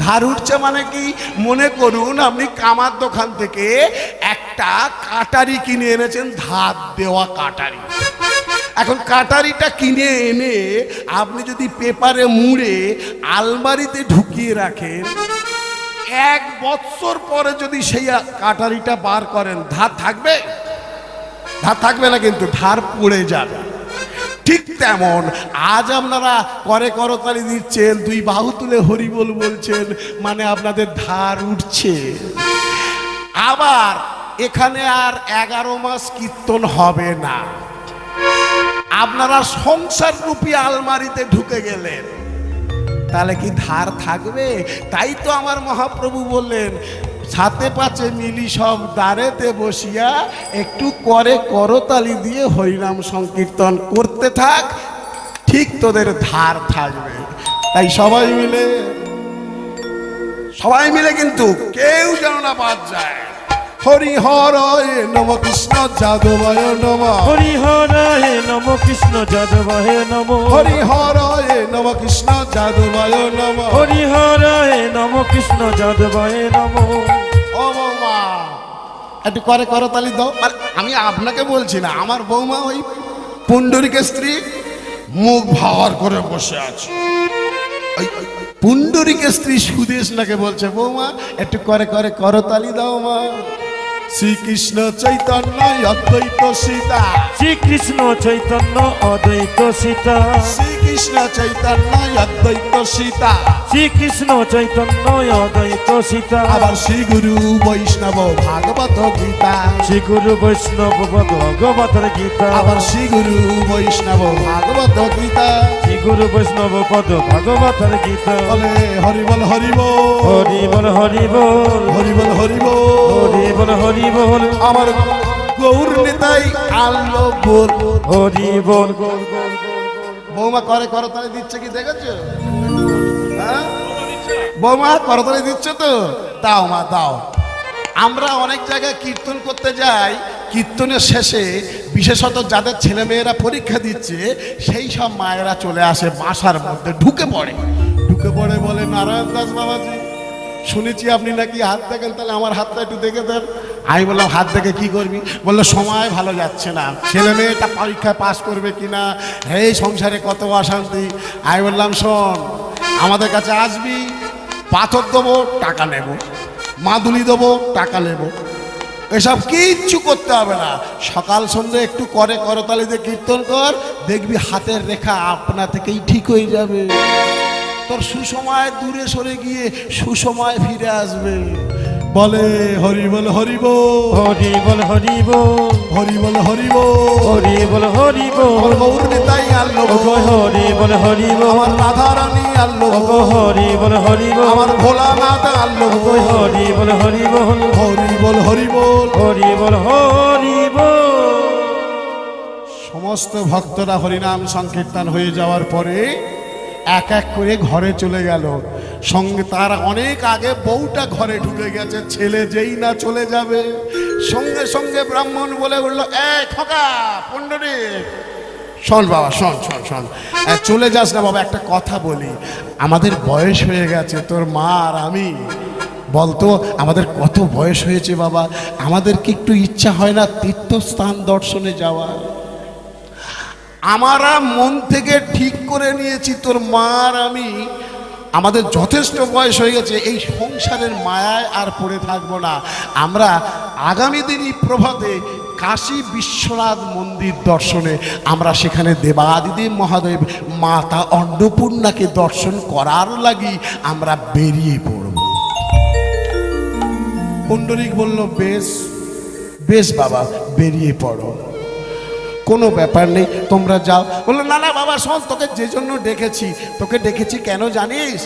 ধার উঠছে মানে কি? মনে করুন আপনি কামার দোকান থেকে একটা কাটারি কিনে এনেছেন, ধার দেওয়া কাটারি। এখন কাটারিটা কিনে এনে আপনি যদি পেপারে মুড়ে আলমারিতে ঢুকিয়ে রাখেন, 1 বৎসর পরে যদি সেই কাটারিটা বার করেন, ধার থাকবে? ধার থাকবে না, কিন্তু ধার পড়ে যাবে। ঠিক তেমন আজ আপনারা করে করতালি দিচ্ছেন, 2 বাহু তুলে হরি বল বলছেন, মানে আপনাদের ধার উঠছে। আবার এখানে আর 11 মাস কীর্তন হবে না। আপনারা সংসার রূপী আলমারিতে ঢুকে গেলেন, তাহলে কি ধার থাকবে? তাই তো আমার মহাপ্রভু বললেন, 7 5 মিলি সব দ্বারেতে বসিয়া একটু করে করতালি দিয়ে হরিনাম সংকীর্তন করতে থাক, ঠিক তোদের ধার থাকবে। তাই সবাই মিলে কিন্তু কেউ যেন না বাদ যায়। হরি হরায় নম কৃষ্ণ যাদবায় নম, হরি হরায় নম কৃষ্ণ যাদবায় নম, হরি হরায় নম কৃষ্ণ যাদবায় নম, হরি হরায় নম কৃষ্ণ যাদবায় নম। ও বৌমা, একটু করে করতালি দাও। আর আমি আপনাকে বলছি না, আমার বৌমা ওই পুণ্ডরীকের স্ত্রী মুখ ভার করে বসে আছে। ওই পুণ্ডরীকের স্ত্রী সুদেশ নাকে বলছে, বৌমা একটু করে করতালি দাও মা। শ্রীকৃষ্ণ চৈতন্য অদ্বৈত সীতা, শ্রীকৃষ্ণ চৈতন্য অদ্বৈত সীতা, শ্রীকৃষ্ণ চৈতন্য অদ্বৈত সীতা, শ্রীকৃষ্ণ চৈতন্য অদ্বৈত সীতা, আবার শ্রী গুরু বৈষ্ণব ভাগবত গীতা, শ্রী গুরু বৈষ্ণব ভগবতের গীতা, আবার শ্রী গুরু বৈষ্ণব ভাগবত গীতা। শ্রী গুরু বৈষ্ণব পদ ভগবতের গীতা। বলে হরি বল হরি বল, হরি বল হরি বল, হরি বল হরি বল, হরি বল হরি বল, আমার গৌর নেতাই আল্লো বল। হরি বল। বৌমা করে করতালি দিচ্ছে কি দেখেছো? হ্যাঁ? বৌমা করতালি দিচ্ছে তো? দাও মা দাও। আমরা অনেক জায়গায় কীর্তন করতে যাই, কীর্তনের শেষে বিশেষত যাদের ছেলে মেয়েরা পরীক্ষা দিচ্ছে সেই সব মায়েরা চলে আসে বাসার মধ্যে, ঢুকে পড়ে বলে নারায়ণ দাস বাবাজি শুনেছি আপনি নাকি হাত দেখেন, তাহলে আমার হাতটা একটু দেখে দেন। আমি বললাম হাত দেখে কি করবি? বললো সময় ভালো যাচ্ছে না, ছেলে মেয়েটা পরীক্ষায় পাস করবে কিনা, এই সংসারে কত অশান্তি। আমি বললাম শোন, আমাদের কাছে আসবি, পাথর দেবো টাকা নেব, মাদুলি দেবো টাকা নেব, এসব কিচ্ছু করতে হবে না। সকাল সন্ধ্যে একটু করে করতালিতে কীর্তন কর, দেখবি হাতের রেখা আপনা থেকেই ঠিক হয়ে যাবে। তোর সুসময় দূরে সরে গিয়ে সুসময় ফিরে আসবে। বলে হরি বল হরি বল, হরি বল হরি বল, হরি বল হরি বল, হরি বল হরি বল, আমার গৌর নিতাই আল্লো বল, হরি বল হরি বল, আমার রাধা রানী আল্লো বল, হরি বল হরি বল, আমার ভোলানাথ আল্লো বল, হরি বল হরি বল, হরি বল হরি বল। হরি বল হরি বল। সমস্ত ভক্তরা হরিনাম সংকীর্তন হয়ে যাওয়ার পরে এক এক করে ঘরে চলে গেল। সঙ্গে তার অনেক আগে বউটা ঘরে ঢুকে গেছে। ছেলে যেই না চলে যাবে সঙ্গে সঙ্গে ব্রাহ্মণ বলে উঠলো, এই খোকা পুণ্ডরীক, শোন বাবা শোন শোন শোন, চলে যাস না বাবা, একটা কথা বলি। আমাদের বয়স হয়ে গেছে, তোর মা আর আমি, বলতো আমাদের কত বয়স হয়েছে বাবা, আমাদের কি একটু ইচ্ছা হয় না তীর্থস্থান দর্শনে যাওয়া? আমরা মন থেকে ঠিক করে নিয়েছি তোর মা আর আমি, আমাদের যথেষ্ট বয়স হয়ে গেছে, এই সংসারের মায়ায় আর পড়ে থাকবো না। আমরা আগামী দিনই প্রভাতে কাশী বিশ্বনাথ মন্দির দর্শনে, আমরা সেখানে দেবাদিদেব মহাদেব মাতা অন্নপূর্ণাকে দর্শন করার লাগি আমরা বেরিয়ে পড়ব। পুণ্ডরীক বলল, বেশ বেশ বাবা, বেরিয়ে পড়ো, কোনো ব্যাপার নেই, তোমরা যাও। বললো না না বাবা শোন, তোকে যে জন্য ডেকেছি, তোকে ডেকেছি কেন জানিস?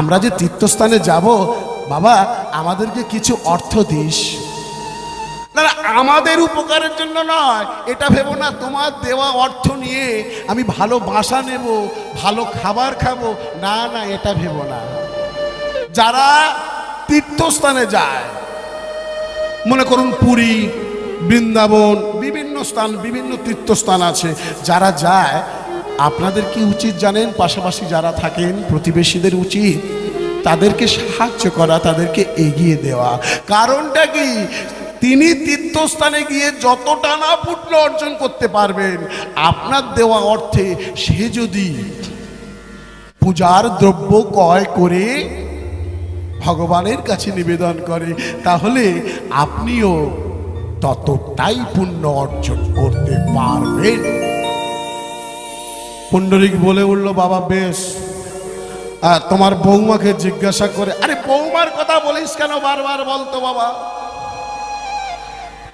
আমরা যে তীর্থস্থানে যাব বাবা, আমাদেরকে কিছু অর্থ দিস। না না, আমাদের উপকারের জন্য নয়, এটা ভেবো না তোমার দেওয়া অর্থ নিয়ে আমি ভালো বাসা নেব, ভালো খাবার খাবো, না না, এটা ভেবো না। যারা তীর্থস্থানে যায়, মনে করুন পুরী, বৃন্দাবন, বিভিন্ন স্থান, বিভিন্ন তীর্থস্থান আছে, যারা যায় আপনাদের কি উচিত জানেন? পাশাপাশি যারা থাকেন প্রতিবেশীদের উচিত তাদেরকে সাহায্য করা, তাদেরকে এগিয়ে দেওয়া। কারণটা কি? তিনি তীর্থস্থানে গিয়ে যতটা না পুণ্য অর্জন করতে পারবেন আপনার দেওয়া অর্থে, সে যদি পূজার দ্রব্য ক্রয় করে ভগবানের কাছে নিবেদন করে, তাহলে আপনিও ততটাই পুণ্য অর্জন করতে পারবেন। পুণ্ডরীক বলে উঠল, বাবা বেশ, তোমার বৌমাকে জিজ্ঞাসা করে। আরে বৌমার কথা বলিস কেন বারবার? বলতো বাবা,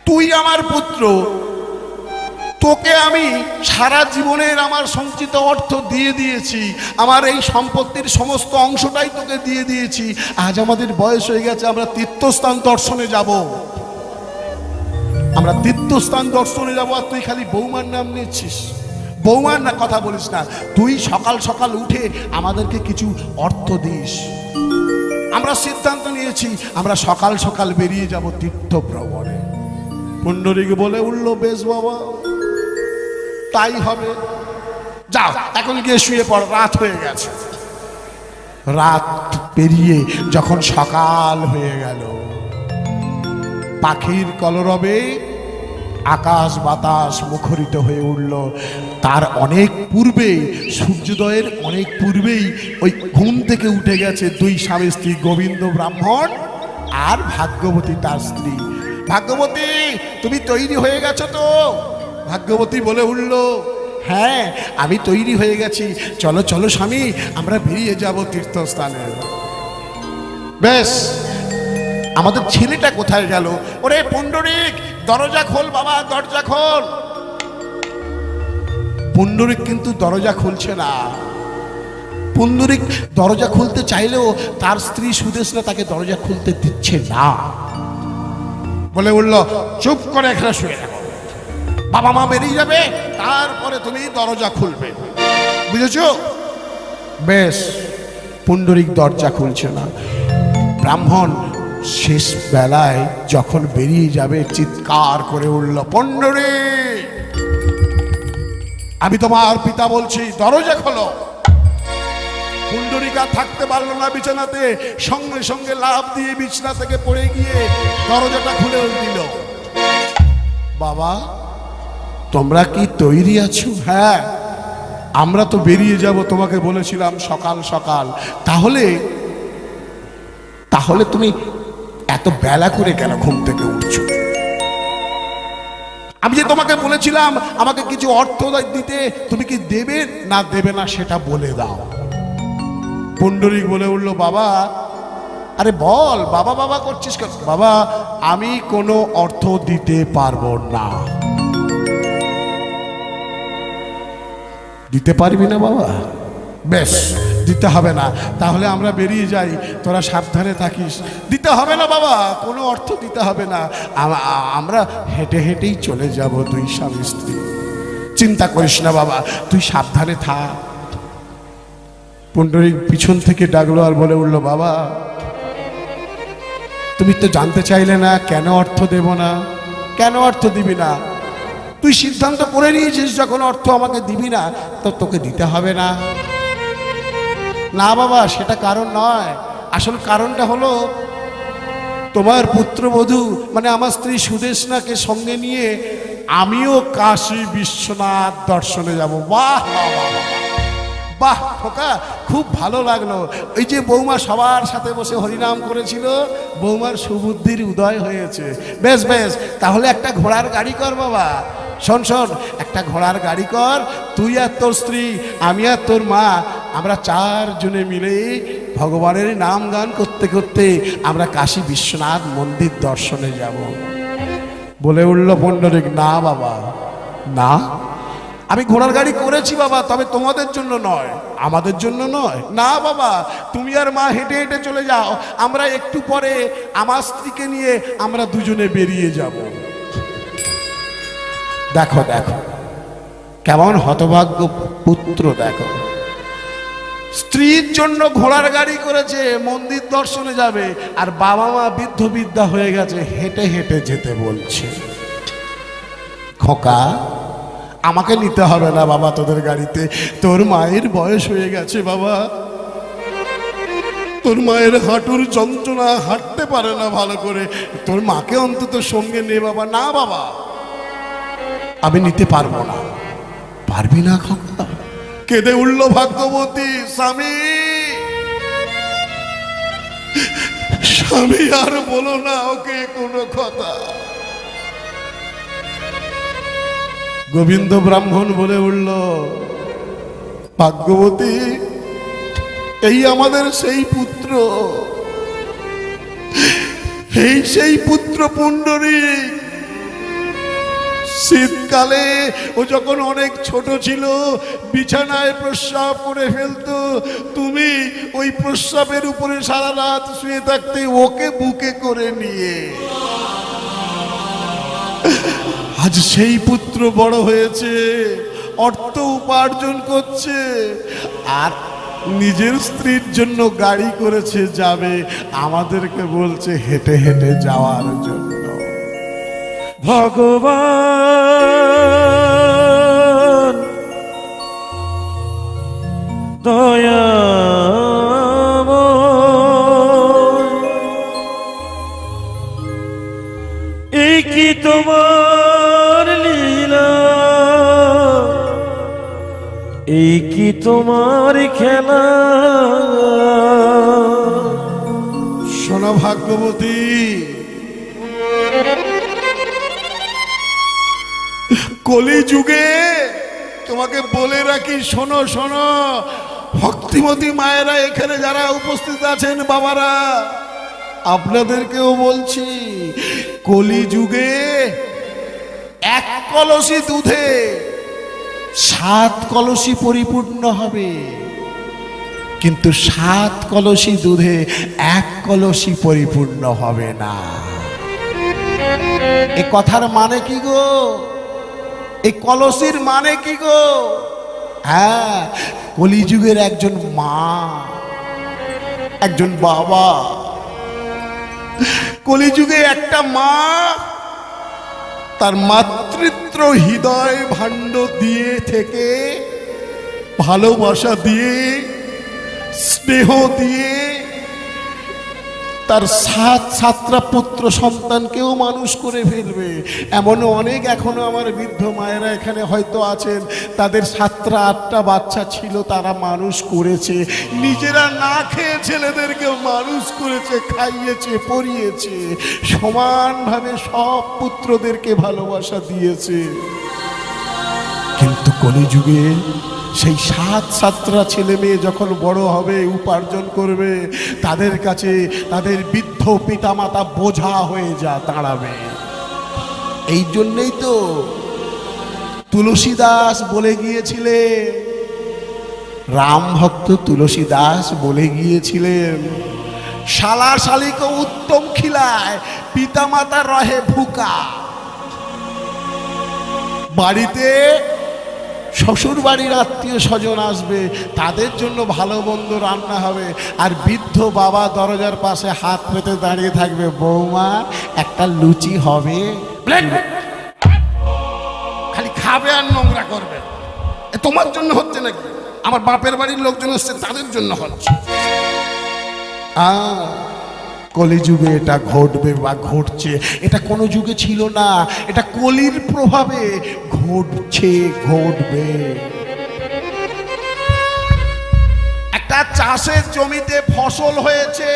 তুই আমার পুত্র, তোকে আমি সারা জীবনের আমার সঞ্চিত অর্থ দিয়ে দিয়েছি, আমার এই সম্পত্তির সমস্ত অংশটাই তোকে দিয়ে দিয়েছি। আজ আমাদের বয়স হয়ে গেছে, আমরা তীর্থস্থান দর্শনে যাব, আমরা তীর্থস্থান দর্শনে যাব, আর তুই খালি বৌমার নাম নিচ্ছিস। বৌমার না কথা বলিস না, তুই সকাল সকাল উঠে আমাদেরকে কিছু অর্থ দিস। আমরা সিদ্ধান্ত নিয়েছি আমরা সকাল সকাল বেরিয়ে যাব তীর্থ ভ্রমণে। পুণ্ডরীক বলে উঠল, বেশ বাবা, তাই হবে, যাও এখন গিয়ে শুয়ে পড়, রাত হয়ে গেছে। রাত পেরিয়ে যখন সকাল হয়ে গেল, পাখির কলরবে আকাশ বাতাস মুখরিত হয়ে উঠল। তার অনেক পূর্বেই, সূর্যোদয়ের অনেক পূর্বেই ওই ঘুম থেকে উঠে গেছে দুই স্বামী স্ত্রী, গোবিন্দ ব্রাহ্মণ আর ভাগ্যবতী তার স্ত্রী। ভাগ্যবতী তুমি তৈরি হয়ে গেছো তো? ভাগ্যবতী বলে উঠল, হ্যাঁ আমি তৈরি হয়ে গেছি, চলো চলো স্বামী, আমরা বেরিয়ে যাব তীর্থস্থানে। বেশ, আমাদের ছেলেটা কোথায় গেল? ওরে পুণ্ডরিক, দরজা খোল বাবা, দরজা খোল। পুণ্ডরিক কিন্তু দরজা খুলছে না। পুণ্ডরিক দরজা খুলতে চাইলেও তার স্ত্রী সুদেশনা তাকে দরজা খুলতে দিচ্ছে না। বলে উঠল, চুপ করে এখানে শুয়ে রাখো, বাবা মা বেরিয়ে যাবে তারপরে তুমি দরজা খুলবে, বুঝেছো? বেশ, পুণ্ডরিক দরজা খুলছে না। ব্রাহ্মণ শেষ বেলায় যখন বেরিয়ে যাবে চিৎকার করে উঠল, পুণ্ডরিক আমি তোমার পিতা বলছি, দরজা খোলো। পুণ্ডরিক আর থাকতে পারলো না বিছানাতে, সঙ্গে সঙ্গে লাফ দিয়ে বিছানা থেকে পড়ে গিয়ে দরজাটা খুলে দিল। বাবা তোমরা কি তৈরি আছো? হ্যাঁ আমরা তো বেরিয়ে যাব, তোমাকে বলেছিলাম সকাল সকাল। তাহলে তাহলে তুমি এত বেলা করে কেন ঘুম থেকে উঠছো? আমি যে তোমাকে বলেছিলাম আমাকে কিছু অর্থ দিতে, তুমি কি দেবে না দেবে না সেটা বলে দাও। পুণ্ডরিক বলে উঠল, বাবা আরে বল, বাবা বাবা করছিস কেন? বাবা আমি কোনো অর্থ দিতে পারবো না। দিতে পারবি না বাবা? বেশ, দিতে হবে না, তাহলে আমরা বেরিয়ে যাই, তোরা সাবধানে থাকিস। দিতে হবে না বাবা, কোনো অর্থ দিতে হবে না, আমরা হেঁটে হেঁটেই চলে যাব দুই স্বামী স্ত্রী। চিন্তা করিস না বাবা, তুই সাবধানে থাক। পুণ্ডরিক পিছন থেকে ডাকলো আর বলে উঠল, বাবা তুমি তো জানতে চাইলে না কেন অর্থ দেব না? কেন অর্থ দিবি না? তুই সিদ্ধান্ত করে নিয়েছিস যখন অর্থ আমাকে দিবি না, তো তোকে দিতে হবে না। না বাবা, সেটা কারণ নয়। আসল কারণটা হলো তোমার পুত্রবধূ মানে আমার স্ত্রী সুদেশনাকে সঙ্গে নিয়ে আমিও কাশী বিশ্বনাথ দর্শনে যাব। বাহ বাহ খোকা, খুব ভালো লাগলো। ওই যে বৌমা সবার সাথে বসে হরিনাম করেছিল, বৌমার সুবুদ্ধির উদয় হয়েছে। বেশ বেশ, তাহলে একটা ঘোড়ার গাড়ি কর বাবা। শোন শোন, একটা ঘোড়ার গাড়ি কর, তুই আর তোর স্ত্রী, আমি আর তোর মা, আমরা চারজনে মিলে ভগবানের নাম গান করতে করতে আমরা কাশী বিশ্বনাথ মন্দির দর্শনে যাব। বলে উঠল পুণ্ডরিক, না বাবা না, আমি ঘোড়ার গাড়ি করেছি বাবা, তবে তোমাদের জন্য নয়, আমাদের জন্য নয়। না বাবা, তুমি আর মা হেঁটে হেঁটে চলে যাও, আমরা একটু পরে আমার স্ত্রীকে নিয়ে আমরা দুজনে বেরিয়ে যাব। দেখো দেখো কেমন হতভাগ্য পুত্র, দেখো স্ত্রীর জন্য ঘোড়ার গাড়ি করেছে, মন্দির দর্শনে যাবে, আর বাবা মা বৃদ্ধ বিদ্যা হয়ে গেছে, হেঁটে হেঁটে যেতে বলছে। খোকা আমাকে নিতে হবে না বাবা তোদের গাড়িতে, তোর মায়ের বয়স হয়ে গেছে বাবা, তোর মায়ের হাঁটুর যন্ত্রণা, হাঁটতে পারে না ভালো করে, তোর মাকে অন্তত সঙ্গে নে বাবা। না বাবা, আমি নিতে পারবো না। পারবি না খোকা? কেঁদে উঠল ভাগ্যবতী, স্বামী স্বামী আর বলো না ওকে কোনো কথা। গোবিন্দ ব্রাহ্মণ বলে উঠল, ভাগ্যবতী এই আমাদের সেই পুত্র, এই সেই পুত্র পুণ্ডরিক। শীতকালে ও যখন অনেক ছোট ছিল বিছানায় প্রস্রাব করে ফেলতো, তুমি ওই প্রস্রাবের উপরে সারা রাত শুয়ে থাকতে ওকে বুকে করে নিয়ে। আজ সেই পুত্র বড় হয়েছে, অর্থ উপার্জন করছে, আর নিজের স্ত্রীর জন্য গাড়ি করেছে যাবে, আমাদেরকে বলছে হেঁটে হেঁটে যাওয়ার জন্য। ভগবান দয়াময়, এই কি তোমার লীলা, এই কি তোমার খেলা। শোনো ভাগ্যবতী, কলি যুগে তোমাকে বলে রাখি, শোনো শোনো ভক্তিমতী মায়েরা এখানে যারা উপস্থিত আছেন, বাবারা আপনাদেরকেও বলছি, কলি যুগে এক কলসি দুধে 7 কলসি পরিপূর্ণ হবে, কিন্তু 7 কলসি দুধে 1 কলসি পরিপূর্ণ হবে না। এই কথার মানে কি গো? এই কলসির মানে কি গো? হ্যাঁ, কলিযুগের একজন মা, একজন বাবা, কলিযুগে একটা মা তার মাতৃত্ব হৃদয় ভাণ্ড দিয়ে থেকে, ভালোবাসা দিয়ে, স্নেহ দিয়ে তার 7 পুত্র সন্তানকেও মানুষ করে ফেলবে। এমনও অনেক এখনো আমার বৃদ্ধ মায়েরা এখানে হয়তো আছেন, তাদের 7-8টা বাচ্চা ছিল, তারা মানুষ করেছে, নিজেরা না খেয়ে ছেলেদেরকেও মানুষ করেছে, খাইয়েছে, পরিয়েছে, সমানভাবে সব পুত্রদেরকে ভালোবাসা দিয়েছে। কিন্তু কলিযুগে সেই 7-7টা ছেলে মেয়ে যখন বড় হবে, উপার্জন করবে, তাদের কাছে তাদের বৃদ্ধ পিতামাতা বোঝা হয়ে দাঁড়াবে। এই জন্যই তো তুলসী দাস বলে গিয়েছিলেন, রাম ভক্ত তুলসী দাস বলে গিয়েছিলেন, শালা শালিকে উত্তম খিলায়, পিতামাতা রহে ভুকা। বাড়িতে শ্বশুর বাড়ির আত্মীয় স্বজন আসবে, তাদের জন্য ভালো মন্দ রান্না হবে, আর বৃদ্ধ বাবা দরজার পাশে হাত পেতে দাঁড়িয়ে থাকবে, বৌমা একটা লুচি হবে। খালি খাবে আর নোংরা করবে। তোমার জন্য হচ্ছে নাকি? আমার বাপের বাড়ির লোকজন এসছে, তাদের জন্য হচ্ছে। কলিযুগে এটা ঘটবে বা ঘটছে, এটা কোনো যুগে ছিল না, এটা কলির প্রভাবে ঘটছে, ঘটবে। একটা চাষের জমিতে ফসল হয়েছে,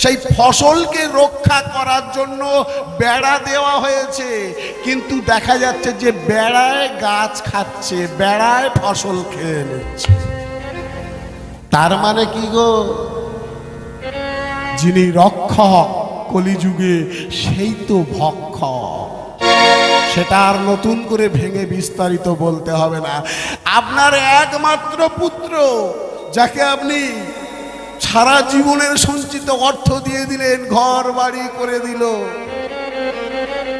সেই ফসলকে রক্ষা করার জন্য বেড়া দেওয়া হয়েছে, কিন্তু দেখা যাচ্ছে যে বেড়ায় গাছ খাচ্ছে, বেড়ায় ফসল খেয়ে নিচ্ছে। তার মানে কি গো? যিনি রক্ষক কলিযুগে, সেই তো ভক্ষক। সেটা আর নতুন করে ভেঙে বিস্তারিত বলতে হবে না। আপনার একমাত্র পুত্র, যাকে আপনি সারা জীবনের সঞ্চিত অর্থ দিয়ে দিলেন, ঘর বাড়ি করে দিল,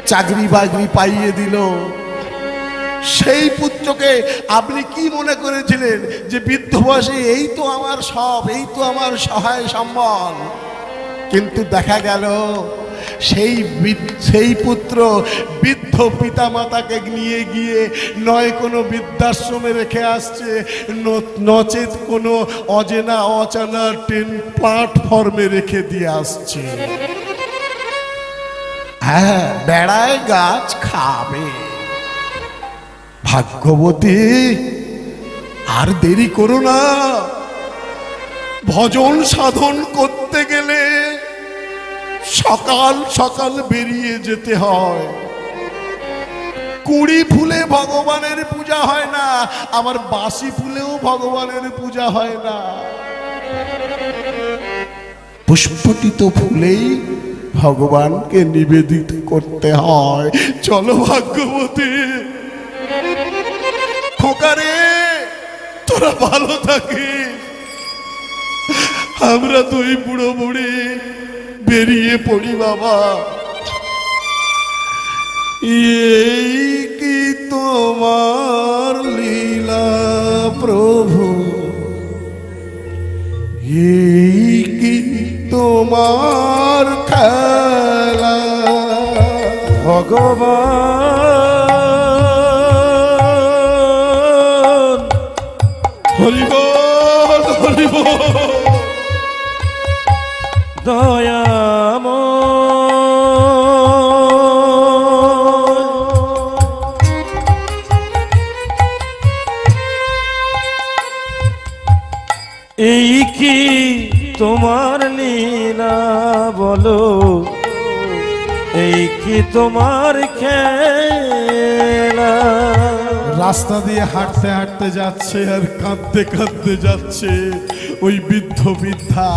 চাকরি বাকরি পাইয়ে দিল, সেই পুত্রকে আপনি কি মনে করেছিলেন যে বৃদ্ধ বয়সে এই তো আমার সব, এই তো আমার সহায় সম্বল? কিন্তু দেখা গেল সেই পুত্র বৃদ্ধ পিতামাতাকে নিয়ে গিয়ে নয় কোনো বৃদ্ধাশ্রমে রেখে আসছে, নচেত কোনো অজেনা অচানা ট্রেন প্ল্যাটফর্মে রেখে দিয়ে আসছে। হ্যাঁ, বেড়ায় গাছ খাবে। ভাগ্যবতী, আর দেরি করো না। ভজন সাধন করতে গেলে সকাল সকাল বেরিয়ে যেতে হয়। কুড়ি ফুলে ভগবানের পূজা হয় না, আবার বাসি ফুলেও ভগবানের পূজা হয় না। পুষ্পটিত ফুলেই ভগবানকে নিবেদিত করতে হয়। চলো ভাগ্যবতী, খোকারে তোরা ভালো থাকিস, আমরা দুই বুড়ো বুড়ি বেরিয়ে পড়ি বাবা। এই কি তোমার লীলা প্রভু, এই কি তোমার খেলা ভগবান। হরিবল হরিবল। এই কি তোমার লীলা বলো, এই কি তোমার খেলা, রাস্তা দিয়ে হাঁটতে হাঁটতে যাচ্ছে আর কাঁদতে কাঁদতে যাচ্ছে। ওই বৃদ্ধ বৃদ্ধা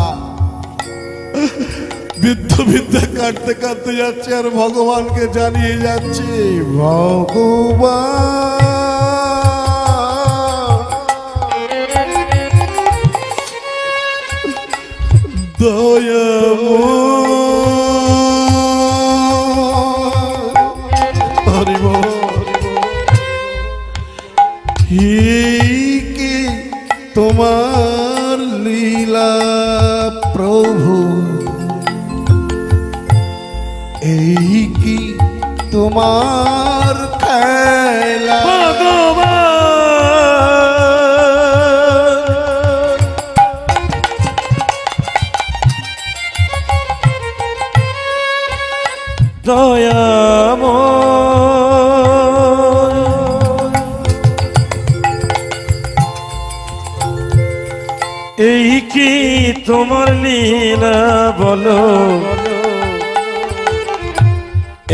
কাঁদতে কাঁদতে যাচ্ছে আর ভগবানকে জানিয়ে যাচ্ছে, ভগবান দয়াময়, কি তোমার লীলা প্রভু, এই কি তোমার খেলা। এই কি তোমার লীলা বলো,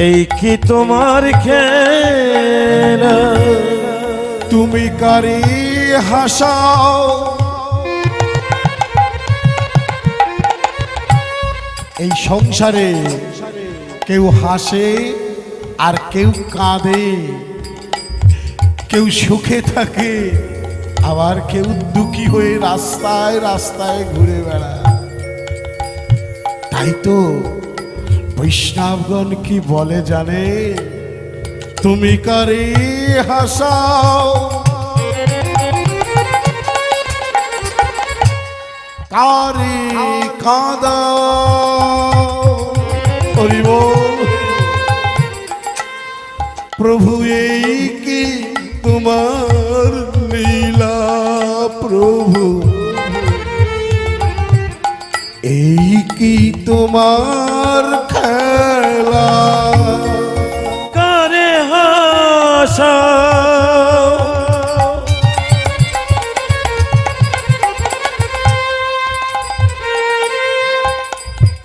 এই কি তোমার খেলা। তুমি কারি হাসাও, এই সংসারে কেউ হাসে আর কেউ কাঁদে, কেউ সুখে থাকে আবার কেউ দুঃখী হয়ে রাস্তায় রাস্তায় ঘুরে বেড়ায়। তাই তো বৈষ্ণবগণ কি বলে জানে, তুমি কারে হাসাও, কারে কাঁদাও। হরি বল। প্রভু এই কি তোমার লীলা প্রভু, এই কি তোমার খেলা। কারে হাসাও,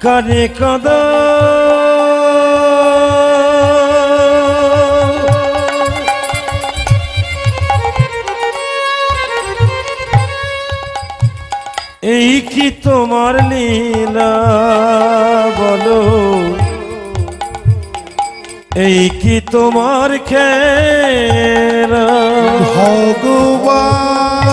কারে কাঁদাও। এই কি তোমার লীলা বলো, এই কি তোমার খেলা। ভগবান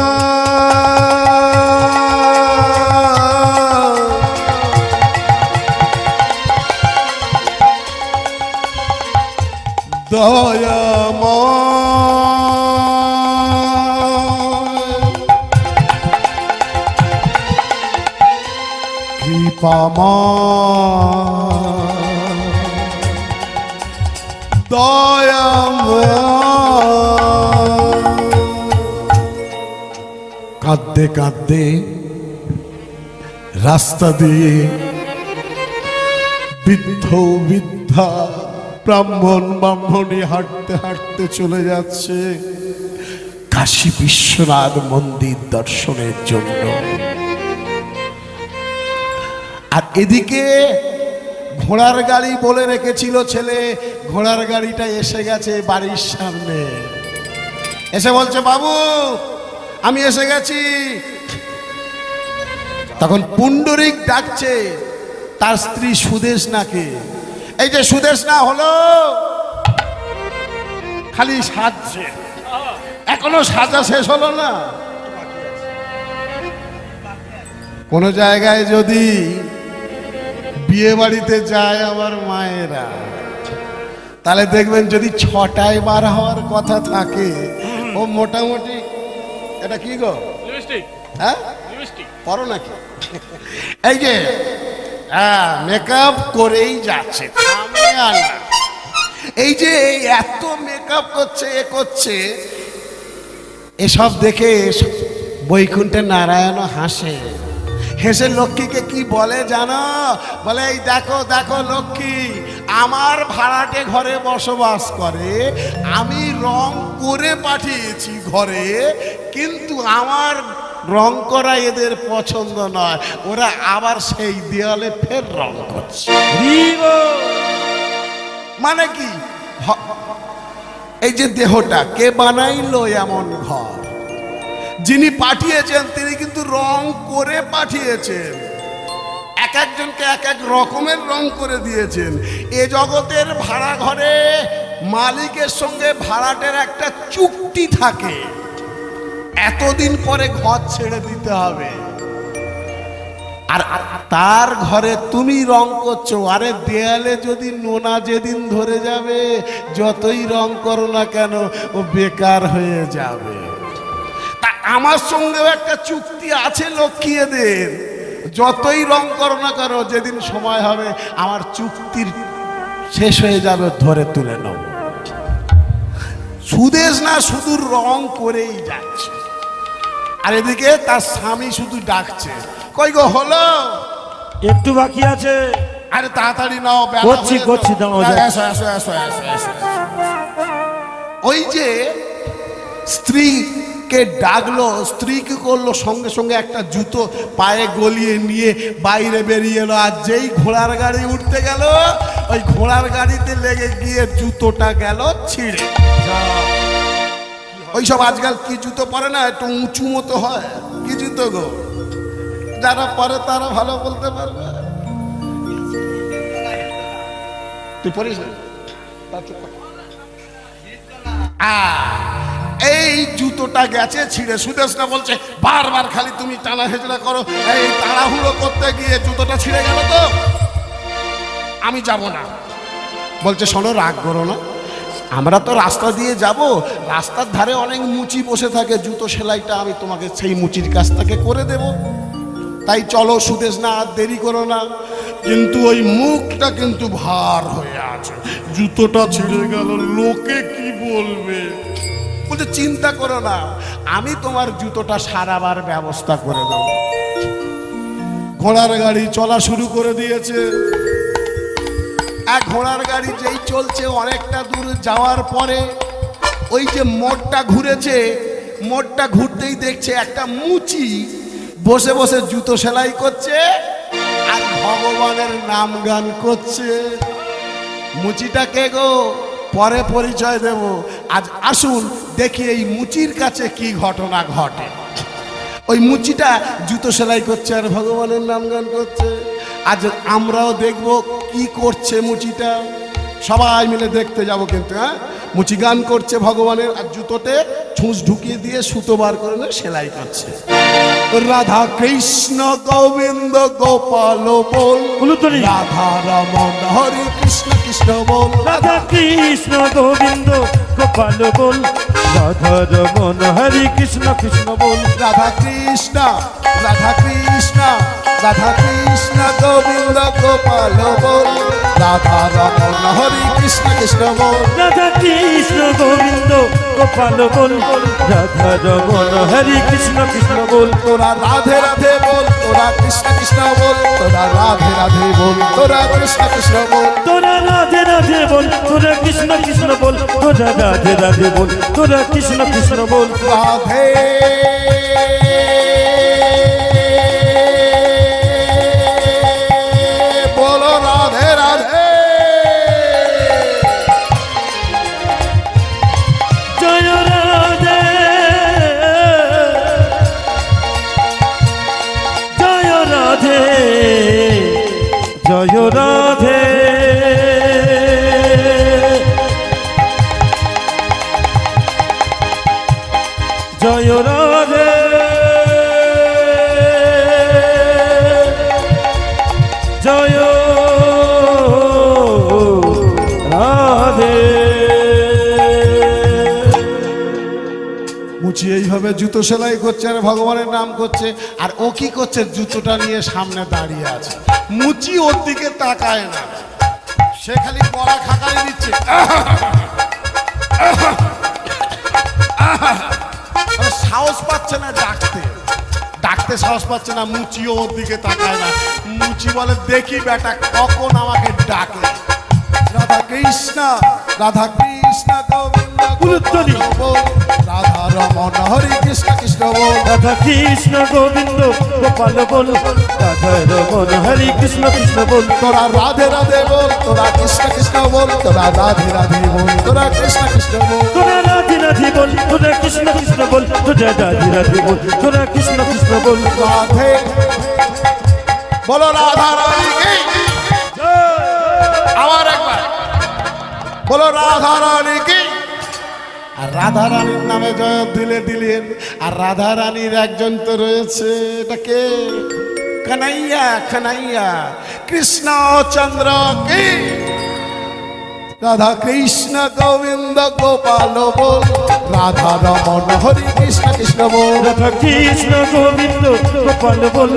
দয়াময়, কৃপাময়, দয়াময়। কাঁদতে কাঁদতে রাস্তা দিয়ে বৃদ্ধ বৃদ্ধা ব্রাহ্মণ ব্রাহ্মণী হাঁটতে হাঁটতে চলে যাচ্ছে কাশী বিশ্বনাথ মন্দির দর্শনের জন্য। আর এদিকে ঘোড়ার গাড়ি বলে রেখেছিল ছেলে, ঘোড়ার গাড়িটা এসে গেছে বাড়ির সামনে, এসে বলছে বাবু আমি এসে গেছি। তখন পুণ্ডরিক ডাকছে তার স্ত্রী সুদেশনাকে, এই যে সুদেশনা হলো, খালি সাজছে, এখনো সাজা শেষ হলো না। কোন জায়গায় যদি বিয়ে বাড়িতে যায় আমার মায়েরা, তাহলে দেখবেন যদি 6টায় বার হওয়ার কথা থাকে, ও মোটামুটি এটা কি গো, হ্যাঁ করো নাকি, এই যে মেকআপ করেই যাচ্ছে, এই যে এত মেকআপ করছে এ করছে, এসব দেখে বৈকুণ্ঠে নারায়ণ হাসে। হেসে লক্ষ্মীকে কি বলে জানো, বলে এই দেখো দেখো লক্ষ্মী, আমার ভাড়াটে ঘরে বসবাস করে, আমি রং করে পাঠিয়েছি ঘরে, কিন্তু আমার রং করা এদের পছন্দ নয়, ওরা আবার সেই দেয়ালে ফের রং করছে। মানে কি, এই যে দেহটা কে বানাইলো এমন ঘর, যিনি পাঠিয়েছেন তিনি কিন্তু রং করে পাঠিয়েছেন, এক একজনকে এক এক রকমের রং করে দিয়েছেন। এ জগতের ভাড়া ঘরে মালিকের সঙ্গে ভাড়াটের একটা চুক্তি থাকে, এতদিন পরে ঘর ছেড়ে দিতে হবে। আর তার ঘরে তুমি রং করছো, আরে দেয়ালে যদি নোনা যেদিন ধরে যাবে যতই রং করো না কেন ও বেকার হয়ে যাবে। তা আমার সঙ্গেও একটা চুক্তি আছে লক্ষ্মীদের, যতই রং করো না কেন যেদিন সময় হবে আমার চুক্তির শেষ হয়ে যাবে ধরে তুলে নাও। সুদেশ না শুধু রং করেই যাচ্ছে, আর এদিকে তার স্বামী শুধু ডাকছে, কই গো হলো? একটু বাকি আছে। আরে তাড়াতাড়ি নাও, বেলা করছি, হয়ে গেল। করছি, দাও, যাও। এসো, এসো, এসো, এসো, এসো। ওই যে স্ত্রীকে ডাকলো, স্ত্রী কি করলো, সঙ্গে সঙ্গে একটা জুতো পায়ে গলিয়ে নিয়ে বাইরে বেরিয়ে এলো। আর যেই ঘোড়ার গাড়ি উঠতে গেল, ওই ঘোড়ার গাড়িতে লেগে গিয়ে জুতোটা গেল ছিঁড়ে। ওইসব আজকাল কি জুতো পরে না, একটু উঁচু মতো হয়, কি জুতো গো? যারা পরে তারা ভালো বলতে পারবে। তুই পড়িস না? এই জুতোটা গেছে ছিঁড়ে। সুদেশটা বলছে বারবার খালি তুমি টানা হেঁচড়া করো, এই তাড়াহুড়ো করতে গিয়ে জুতোটা ছিঁড়ে গেল তো আমি যাব না। বলছে শোনো, রাগ করো না, আমরা তো রাস্তা দিয়ে যাব, রাস্তার ধারে অনেক মুচি বসে থাকে, জুতো সেলাইটা আমি তোমাকে সেই মুচির কাছ থেকে করে দেব। তাই চলো সুদেশ না, আর দেরি করো না। কিন্তু ওই মুখটা কিন্তু ভার হয়ে আছে, জুতোটা ছিঁড়ে গেল, লোকে কি বলবে। বলছে চিন্তা করো না, আমি তোমার জুতোটা সারাবার ব্যবস্থা করে দেব। ঘোড়ার গাড়ি চলা শুরু করে দিয়েছে। এক ঘোড়ার গাড়ি যেই চলছে, অনেকটা দূর যাওয়ার পরে ওই যে মোড়টা ঘুরেছে, মোড়টা ঘুরতেই দেখছে একটা মুচি বসে বসে জুতো সেলাই করছে আর ভগবানের নাম গান করছে। মুচিটা কে গো? পরে পরিচয় দেব। আজ আসুন দেখি এই মুচির কাছে কি ঘটনা ঘটে। ওই মুচিটা জুতো সেলাই করছে আর ভগবানের নাম গান করছে। আজ আমরাও দেখব কি করছে মুচিটা, সবাই মিলে দেখতে যাব কিন্তু। হ্যাঁ, মুচি গান করছে ভগবানের, আর জুতোতে ছুঁচ ঢুকিয়ে দিয়ে সুতো বার করে সেলাই করছে। রাধা কৃষ্ণ গোবিন্দ গোপাল বল, রাধা রমন হরে কৃষ্ণ কৃষ্ণ বল। রাধা কৃষ্ণ গোবিন্দ গোপাল বল, রাধা রমন হরে কৃষ্ণ কৃষ্ণ বল। রাধা কৃষ্ণ, রাধা কৃষ্ণ, রাধা কৃষ্ণ গোবিন্দ গোপাল বল, রাধা রমন হরে কৃষ্ণ কৃষ্ণ বল। রাধা কৃষ্ণ গোবিন্দ গোপাল বল, রাধা রমন হরে কৃষ্ণ কৃষ্ণ বল। তোরা রাধে রাধে বল, তোরা কৃষ্ণ কৃষ্ণ বল, তোরা রাধে রাধে বল, তোরা কৃষ্ণ কৃষ্ণ বল। তোরা রাধে রাধে বল, তোরা কৃষ্ণ কৃষ্ণ বল, তোরা রাধে রাধে বল, তোরা কৃষ্ণ কৃষ্ণ বল। রাধে বলো, রাধে রাধে। জয় রাধে, জয় রাধে, জয় রাধে, জয় রাধে, জয় রাধে। মুচি এইভাবে জুতো সেলাই করছে আর ভগবানের নাম করছে, আর ও কি করছে? জুতোটা নিয়ে সামনে দাঁড়িয়ে আছে। মুচি ওর দিকে তাকায় না, সে খালি গলা খাকারি দিচ্ছে, সাহস পাচ্ছে না ডাকতে, ডাকতে সাহস পাচ্ছে না। মুচিও ওর দিকে তাকায় না। মুচি বলে দেখি বেটা কখন আমাকে ডাকে। রাধা কৃষ্ণ, রাধা কৃষ্ণ, কৃষ্ণ গোবিন্দ উলুধ্বনি। বল, রাধা রমন হরে কৃষ্ণ কৃষ্ণ বল, রাধা কৃষ্ণ গোবিন্দ গোপাল বল, রাধা রমন হরে কৃষ্ণ কৃষ্ণ বল, তোরা রাধে রাধে বল, তোরা কৃষ্ণ কৃষ্ণ বল, তোরা রাধে রাধে বল, তোরা কৃষ্ণ কৃষ্ণ বল। তোরা রাধে রাধে বল, তোরা কৃষ্ণ কৃষ্ণ বল, তোরা রাধে রাধে বল, তোরা কৃষ্ণ কৃষ্ণ বল। রাধে বলো রাধা রানী কি, আবার একবার বলো রাধা রানী কি। আর রাধা রানীর নামে জয় দিলে দিলেন। আর রাধা রানীর একজন তো রয়েছে, এটা কে? কানাইয়া, কানাইয়া কৃষ্ণচন্দ্র কি। রাধা কৃষ্ণ গোবিন্দ গোপাল বল, রাধা রমন হরি কৃষ্ণ কৃষ্ণ বল, রাধা কৃষ্ণ গোবিন্দ গোপাল বল,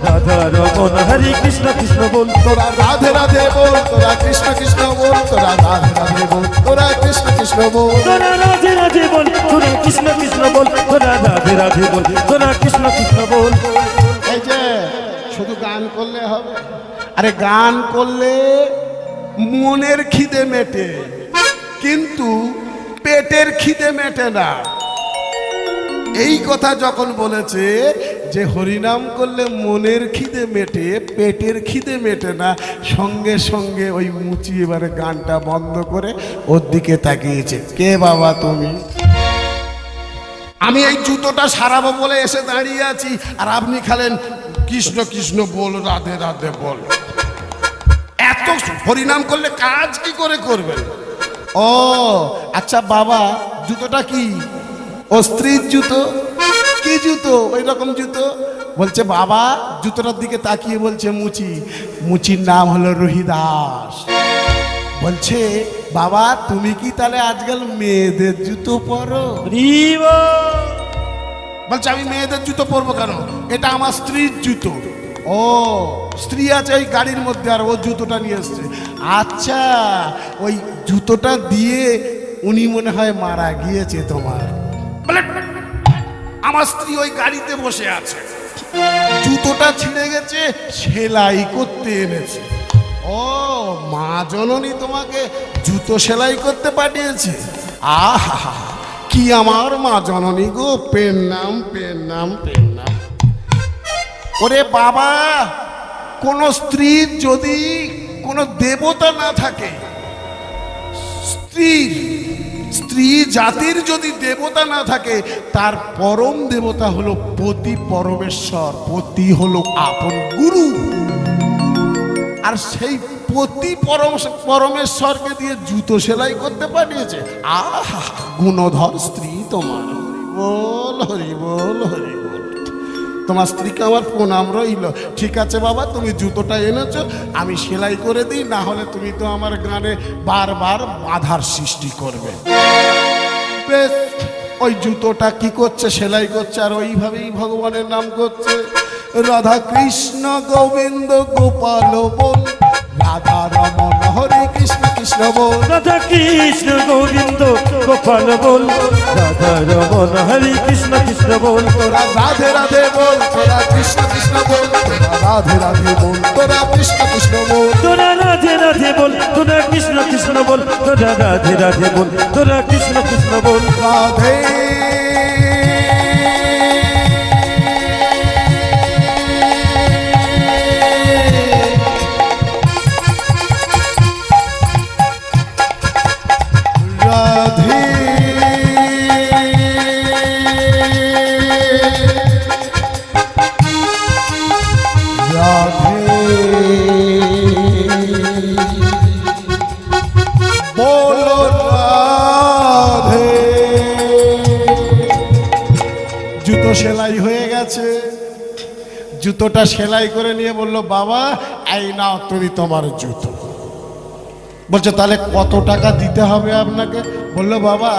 রাধা রমন হরে কৃষ্ণ কৃষ্ণ বল। তোরা রাধে রাধে বল, তোরা কৃষ্ণ কৃষ্ণ বল, তোরা রাধে রাধে বল, তোরা কৃষ্ণ কৃষ্ণ বল। তোরা রাধে রাধে বল, তোরা কৃষ্ণ কৃষ্ণ বল, তোরা রাধে রাধে বল, তোরা কৃষ্ণ কৃষ্ণ বল। এই যে শুধু গান করলে হবে? আরে গান করলে মনের খিদে মেটে, কিন্তু পেটের খিদে মেটে না। এই কথা যখন বলেছে যে হরিনাম করলে মনের খিদে মেটে, পেটের খিদে মেটে না, সঙ্গে সঙ্গে ওই মুচি এবারে গানটা বন্ধ করে ওর দিকে তাকিয়েছে। কে বাবা তুমি? আমি এই জুতোটা সারাবো বলে এসে দাঁড়িয়ে আছি, আর আপনি খালেন কৃষ্ণ কৃষ্ণ বল, রাধে রাধে বল। এত হরিনাম করলে কাজ কি করে করবেন? ও আচ্ছা বাবা, জুতোটা কি? ও স্ত্রীর জুতো? কি জুতো? ওই রকম জুতো? বলছে বাবা, জুতোটার দিকে তাকিয়ে বলছে মুচি, মুচির নাম হলো রহিদাস। বলছে বাবা, তুমি কি তাহলে আজকাল মেয়েদের জুতো পরো? বলছে আমি মেয়েদের জুতো পরবো কেন? এটা আমার স্ত্রীর জুতো। ও স্ত্রী আছে ওই গাড়ির মধ্যে, আর ও জুতোটা নিয়ে এসছে। আচ্ছা, ওই জুতোটা দিয়ে উনি মনে হয় মারা গিয়েছে তোমার। বলে আমার স্ত্রী ওই গাড়িতে বসে আছে, জুতোটা ছিঁড়ে গেছে, সেলাই করতে এনেছে। ও মা জননী তোমাকে জুতো সেলাই করতে পাঠিয়েছে? আহা কি আমার মা জননী গো, পেন নাম পেন নাম পেন নাম। ওরে বাবা, কোন স্ত্রীর যদি কোনো দেবতা না থাকে, স্ত্রী জাতির যদি দেবতা না থাকে, তার পরম দেবতা হলো পতি পরমেশ্বর। পতি হলো আপন গুরু, আর সেই পতি পরমেশ্বরকে দিয়ে জুতো সেলাই করতে পাঠিয়েছে। আহা গুণধর স্ত্রী তোমার। বল হরি বল হরি বল। তোমার স্ত্রীকে আমার প্রণাম রইল। ঠিক আছে বাবা, তুমি জুতোটা এনেছো, আমি সেলাই করে দিই, না হলে তুমি তো আমার গানে বারবার বাধার সৃষ্টি করবে। বেশ, ওই জুতোটা কি করছে? সেলাই করছে, আর ওইভাবেই ভগবানের নাম করছে। রাধা কৃষ্ণ গোবিন্দ গোপাল বল, রাধা রমন হরে কৃষ্ণ কৃষ্ণ বল, রাধা কৃষ্ণ গোবিন্দ গোপাল বল, রাধা রমন হরে কৃষ্ণ কৃষ্ণ বল। তোরা রাধে রাধে বল, তোরা কৃষ্ণ কৃষ্ণ বল, তোরা রাধে রাধে বল, তোরা কৃষ্ণ কৃষ্ণ বল। তোরা রাধে রাধে বল, তোরা কৃষ্ণ কৃষ্ণ বল, তোরা রাধে রাধে বল, তোরা কৃষ্ণ কৃষ্ণ বল। রাধে রাধে রাধে বলো রাধে। জুতো সেলাই হয়ে গেছে, জুতোটা সেলাই করে নিয়ে বললো বাবা, এই নাও তুমি তোমার জুতো। বলছে তাহলে কত টাকা দিতে হবে আপনাকে? বললো বাবা,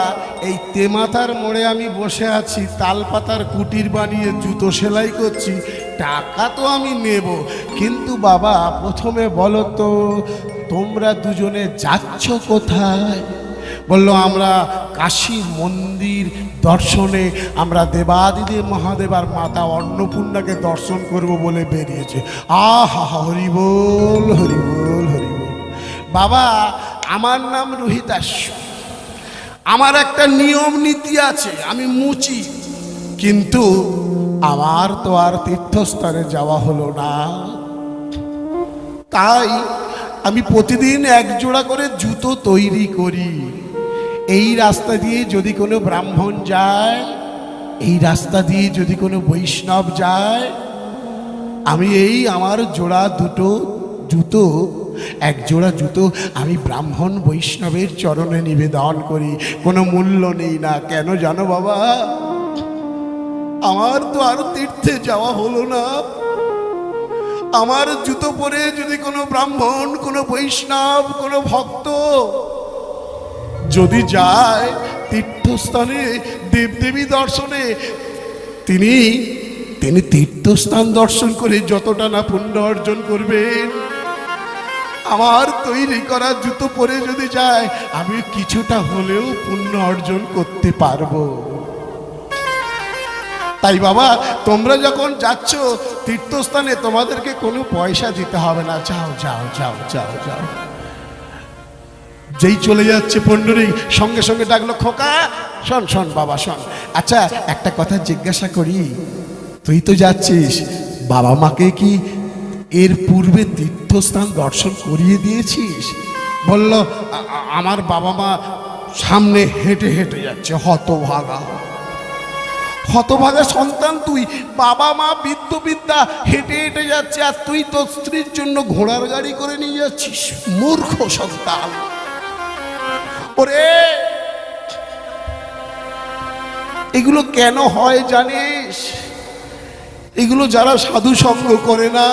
এই তেমাথার মোড়ে আমি বসে আছি, তালপাতার কুটির বানিয়ে জুতো সেলাই করছি, টাকা তো আমি নেব, কিন্তু বাবা প্রথমে বলো তো তোমরা দুজনে যাচ্ছ কোথায়? বললো আমরা কাশী মন্দির দর্শনে, আমরা দেবাদিদেব মহাদেব আর মাতা অন্নপূর্ণাকে দর্শন করব বলে বেরিয়েছে। আহা হরি বল হরি বল হরি বল। বাবা আমার নাম রোহিতাস, আমার একটা নিয়ম নীতি আছে, আমি মুচি, কিন্তু আমার তো আর তীর্থস্থানে যাওয়া হলো না। তাই আমি প্রতিদিন এক জোড়া করে জুতো তৈরি করি। এই রাস্তা দিয়ে যদি কোনো ব্রাহ্মণ যায়, এই রাস্তা দিয়ে যদি কোনো বৈষ্ণব যায়, আমি এই আমার জোড়া দুটো জুতো, এক জোড়া জুতো আমি ব্রাহ্মণ বৈষ্ণবের চরণে নিবেদন করি। কোনো মূল্য নেই না। কেন জানো বাবা? আমার তো আর তীর্থে যাওয়া হলো না। আমার জুতো পরে যদি কোনো ব্রাহ্মণ, কোনো বৈষ্ণব, কোনো ভক্ত যদি যায় তীর্থস্থানে দেবদেবী দর্শনে, তিনি তীর্থস্থান দর্শন করে যতটা না পুণ্য অর্জন করবেন, আমার তৈরি করা জুতো পরে যদি যায় আমি কিছুটা হলেও পুণ্য অর্জন করতে পারবো। তাই বাবা, তোমরা যখন যাচ্ছ তীর্থস্থানে তোমাদেরকে কোনো পয়সা দিতে হবে না। যাও যাও যাও যাও যাও। যেই চলে যাচ্ছে পণ্ডরী সঙ্গে সঙ্গে ডাকলো, খোকা শোন শোন বাবা শোন, আচ্ছা একটা কথা জিজ্ঞাসা করি, তুই তো যাচ্ছিস, বাবা মাকে কি এর পূর্বে তীর্থস্থান দর্শন করিয়ে দিয়েছিস? বলল, আমার বাবা মা সামনে হেঁটে হেঁটে যাচ্ছে। হতভাগা, হতভাগা সন্তান তুই, বাবা মা বৃদ্ধ বিদ্যা হেঁটে হেঁটে যাচ্ছে, আর তুই তোর স্ত্রীর জন্য ঘোড়ার গাড়ি করে নিয়ে যাচ্ছিস। মূর্খ সন্তান। ওরে, এগুলো কেন হয় জানিস? এগুলো যারা সাধু সঙ্গ করে না,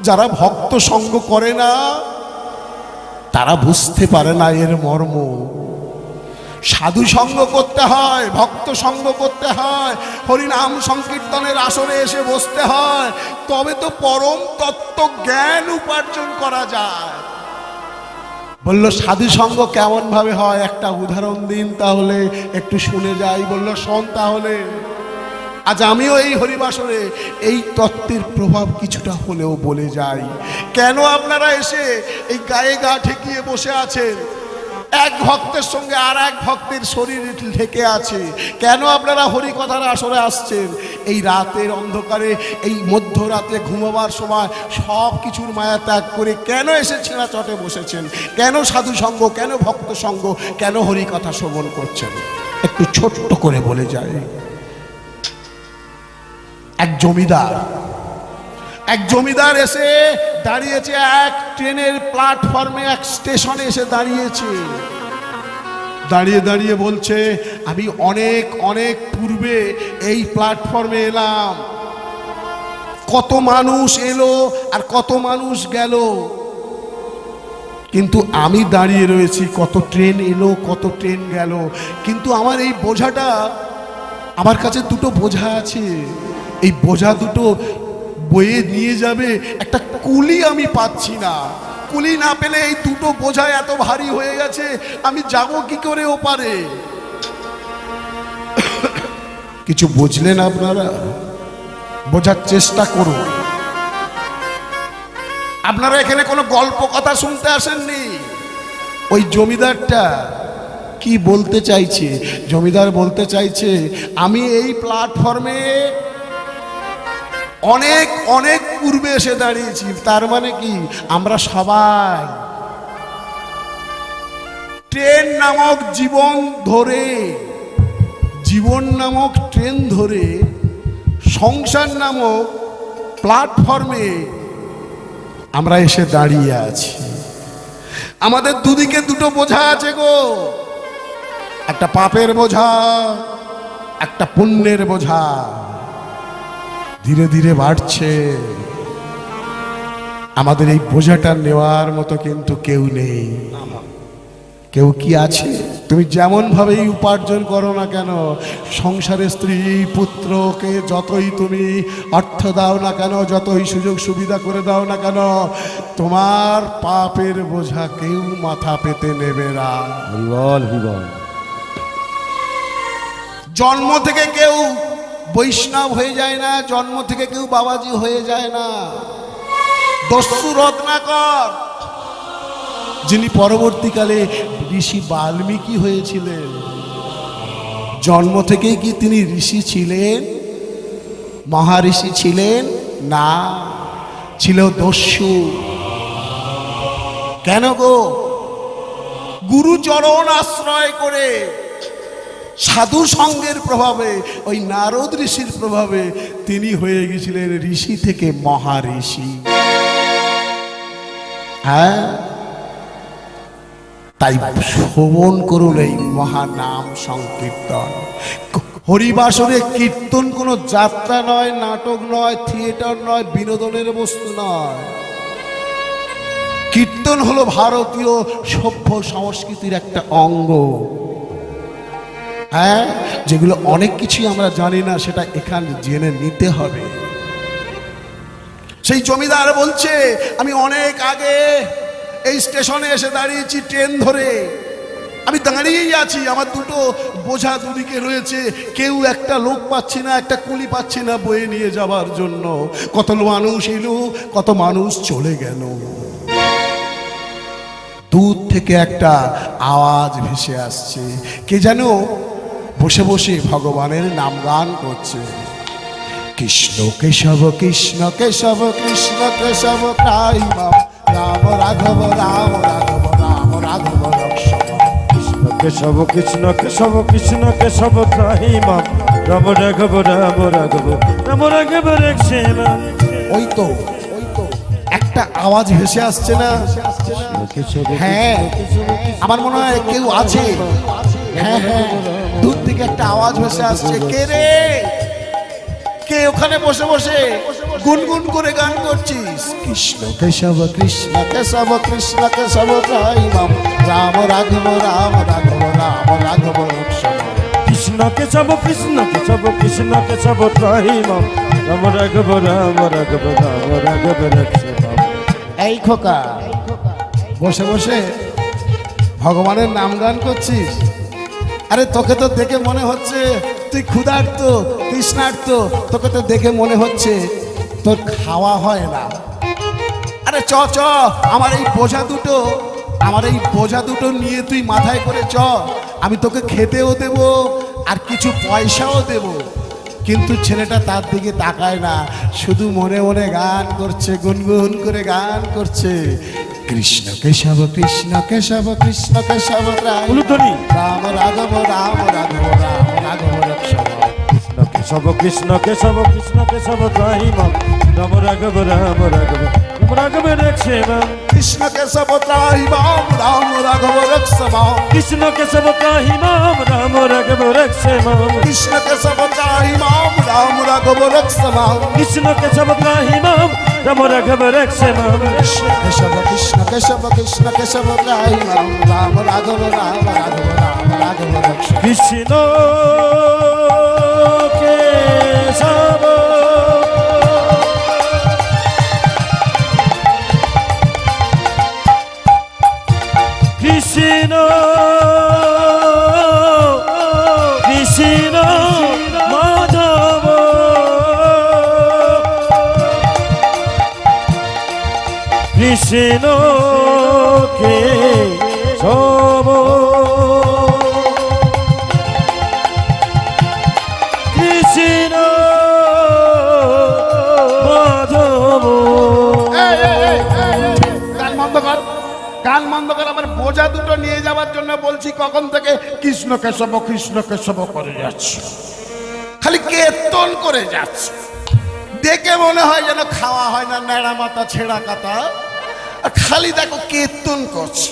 যারা ভক্ত সঙ্গ করে না, তারা বুঝতে পারে না এর মর্ম। সাধু সঙ্গ করতে হয়, ভক্ত সঙ্গ করতে হয়, হরিনাম সংকীর্তনের আসরে এসে বসতে হয়, তবে তো পরম তত্ত্ব জ্ঞান উপার্জন করা যায়। বলল, সাধু সঙ্গ কেমন ভাবে হয় একটা উদাহরণ দিন তাহলে একটু শুনে যাই। বলল, শোন তাহলে। আজ আমিও এই হরিবাসরে এই তত্ত্বের প্রভাব কিছুটা হলেও বলে যাই। কেন আপনারা এসে এই গায়ে গা ঠেকিয়ে বসে আছেন? এক ভক্তের সঙ্গে আর এক ভক্তের শরীর ঢেকে আছে। কেন আপনারা হরি কথার আসরে আসছেন? এই রাতের অন্ধকারে, এই মধ্যরাতে ঘুমাবার সময় সব কিছুর মায়া ত্যাগ করে কেন এসে ছেঁড়া চটে বসেছেন? কেন সাধু সঙ্গ, কেন ভক্ত সঙ্গ, কেন হরি কথা শ্রবণ করছেন? একটু ছোট্ট করে বলে যায়। এক জমিদার এসে দাঁড়িয়েছে এক ট্রেনের প্ল্যাটফর্মে, এক স্টেশনে এসে দাঁড়িয়েছে। দাঁড়িয়ে দাঁড়িয়ে বলছে, আমি অনেক অনেক পূর্বে এই প্ল্যাটফর্মে এলাম, কত মানুষ এলো আর কত মানুষ গেল, কিন্তু আমি দাঁড়িয়ে রয়েছি। কত ট্রেন এলো, কত ট্রেন গেল, কিন্তু আমার এই বোঝাটা, আমার কাছে দুটো বোঝা আছে, এই বোঝা দুটো বয়ে নিয়ে যাবে একটা কুলি আমি পাচ্ছি না। কুলি না পেলে এই দুটো বোঝা এত ভারী হয়ে গেছে, আমি যাব কি করে ওপারে? কিছু বুঝলেন আপনারা? বোঝার চেষ্টা করুন। আপনারা এখানে কোনো গল্প কথা শুনতে আসেননি। ওই জমিদারটা কি বলতে চাইছে? জমিদার বলতে চাইছে, আমি এই প্ল্যাটফর্মে অনেক অনেক পূর্বে এসে দাঁড়িয়েছি। তার মানে কি, আমরা সবাই ট্রেন নামক জীবন নামক ট্রেন ধরে সংসার নামক প্ল্যাটফর্মে আমরা এসে দাঁড়িয়ে আছি। আমাদের দুদিকে দুটো বোঝা আছে গো, একটা পাপের বোঝা, একটা পুণ্যের বোঝা। ধীরে ধীরে বাড়ছে। আমাদের এই বোঝাটা নেওয়ার মতো কিন্তু কেউ নেই। কেউ কি আছে? তুমি যেমন ভাবেই উপার্জন করো না কেন, সংসারে স্ত্রী পুত্রকে যতই তুমি অর্থ দাও না কেন, যতই সুযোগ সুবিধা করে দাও না কেন, তোমার পাপের বোঝা কেউ মাথা পেতে নেবে না। জন্ম থেকে কেউ বৈষ্ণব হয়ে যায় না, জন্ম থেকে কেউ বাবাজি হয়ে যায় না। দস্যু রত্নাকর যিনি পরবর্তীকালে ঋষি বাল্মীকি হয়েছিলেন। জন্ম থেকেই কি তিনি ঋষি ছিলেন? মহাঋষি ছিলেন না, ছিল দস্যু। কেন গো? গুরুচরণ আশ্রয় করে সাধু সঙ্গের প্রভাবে, ওই নারদ ঋষির প্রভাবে তিনি হয়ে গেছিলেন ঋষি থেকে মহাঋষি। হ্যাঁ, তাই শ্রবণ করুন এই মহানাম সংকীর্তন। হরিবাসরে কীর্তন কোনো যাত্রা নয়, নাটক নয়, থিয়েটার নয়, বিনোদনের বস্তু নয়। কীর্তন হলো ভারতীয় সভ্য সংস্কৃতির একটা অঙ্গ। হ্যাঁ, যেগুলো অনেক কিছুই আমরা জানি না, সেটা এখানে জেনে নিতে হবে। সেই জমিদার বলছে, আমি অনেক আগে এই স্টেশনে এসে দাঁড়িয়েছি ট্রেন ধরে, আমি দাঁড়িয়েই আছি, আমার দুটো বোঝা দুদিকে রয়েছে, কেউ একটা লোক পাচ্ছি না, একটা কুলি পাচ্ছি না বয়ে নিয়ে যাবার জন্য। কত মানুষ এলো, কত মানুষ চলে গেল। দূর থেকে একটা আওয়াজ ভেসে আসছে, কে যেন বসে বসে ভগবানের নাম গান করছে। কৃষ্ণ কেশব কৃষ্ণ কেশব কৃষ্ণ কেশব রাম রাম রাঘব রাম রাঘব রাম রাঘব লক্ষ্মণ। কেশব কৃষ্ণ কেশব কৃষ্ণ কেশব রাম রাম রাঘব রাম রাঘব রাম রাঘব রাম। ওই তো একটা আওয়াজ ভেসে আসছে না? হ্যাঁ, আমার মনে হয় কেউ আছে। হ্যাঁ হ্যাঁ, দূর থেকে একটা আওয়াজ ভেসে আসছে। কে রে? কে ওখানে বসে বসে গুনগুন করে গান করছিস? কৃষ্ণ কেশব কৃষ্ণ কেশব কৃষ্ণ কেশব রাম রাম রাঘব রাম রাঘব রাম রাঘব লক্ষ্মণ। কৃষ্ণ কেশব কৃষ্ণ কেশব কৃষ্ণ কেশব রাম রাম রাঘব রাম রাঘব রাম রাঘব লক্ষ্মণ। এই খোকা, বসে বসে ভগবানের নাম গান করছিস? আরে তোকে তো দেখে মনে হচ্ছে তুই ক্ষুধার্ত, তৃষ্ণার্ত। তোকে তো দেখে মনে হচ্ছে তোর খাওয়া হয় না। আরে চ চ, আমার এই বোঝা দুটো নিয়ে তুই মাথায় করে চ, আমি তোকে খেতেও দেব আর কিছু পয়সাও দেব। কিন্তু ছেলেটা তার দিকে তাকায় না, শুধু মনে মনে গান করছে, গুনগুন করে গান করছে। কৃষ্ণ কেশব কৃষ্ণ কেশব কৃষ্ণ কেশব রাম রাম রাঘব রাম রাঘব রাম রাঘব লক্ষ্মণ। কৃষ্ণ কেশব কৃষ্ণ কেশব কৃষ্ণ কেশব রাম রাম রাঘব রাম রাঘব রাম রাঘব লক্ষ্মণ। কৃষ্ণ কেশব রাম রাম রাঘব লক্ষ্মণ। কৃষ্ণ কেশব রাম রাম রাঘব লক্ষ্মণ। কৃষ্ণ কেশব রাম রাম রাঘব লক্ষ্মণ। কৃষ্ণ কেশব রাম রাম রাঘব লক্ষ্মণ। কৃষ্ণ কেশব কৃষ্ণ কেশব কৃষ্ণ কেশব রাম রাম রাঘব রাম রাঘব রাম রাঘব লক্ষ্মণ। কৃষ্ণ কেশব কৃষ্ণ কৃষ্ণ মাধব কৃষ্ণ কেশব কৃষ্ণ মাধব। কান বন্ধ কর, আমার বোঝা দুটো নিয়ে যাওয়ার জন্য বলছি কখন থেকে কৃষ্ণ কেশব করে যাচ্ছে, খালি কীর্তন করে যাচ্ছে। দেখে মনে হয় যেন খাওয়া হয় না, নেড়া মাথা ছেঁড়া কাতা, আর খালি দেখো কীর্তন করছে।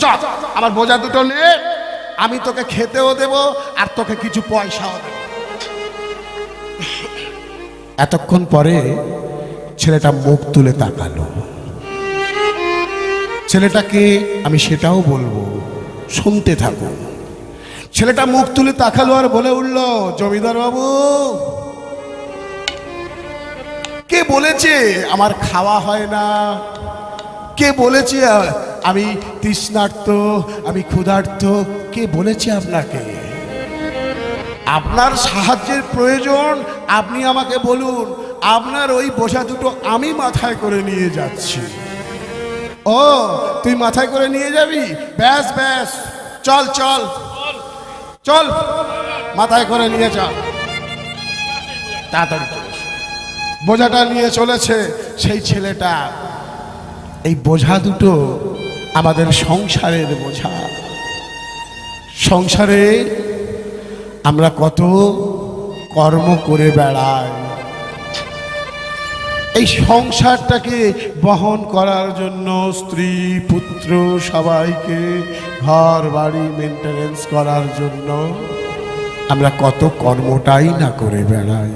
চল, আমার বোঝা দুটো নে, আমি তোকে খেতেও দেব আর তোকে কিছু পয়সাও দেব। এতক্ষণ পরে ছেলেটা মুখ তুলে তাকালো। ছেলেটাকে আমি সেটাও বলবো, শুনতে থাকুন। ছেলেটা মুখ তুলে তাকালো আর বলে উঠল, জমিদার বাবু, কে বলেছে আমার খাওয়া হয় না? কে বলেছে আমি তৃষ্ণার্ত, আমি ক্ষুধার্ত? কে বলেছে আপনাকে? আপনার সাহায্যের প্রয়োজন, আপনি আমাকে বলুন, আপনার ওই বোঝা দুটো আমি মাথায় করে নিয়ে যাচ্ছি। ও তুই মাথায় করে নিয়ে যাবি? ব্যাস ব্যাস, চল চল চল, মাথায় করে নিয়ে চল, তাড়াতাড়ি চল। বোঝাটা নিয়ে চলেছে সেই ছেলেটা। এই বোঝা দুটো আমাদের সংসারের বোঝা। সংসারে আমরা কত কর্ম করে বেড়াই, এই সংসারটাকে বহন করার জন্য স্ত্রী পুত্র সবাইকে ঘর বাড়ি মেনটেনেন্স করার জন্য আমরা কত কর্মটাই না করে বেড়াই।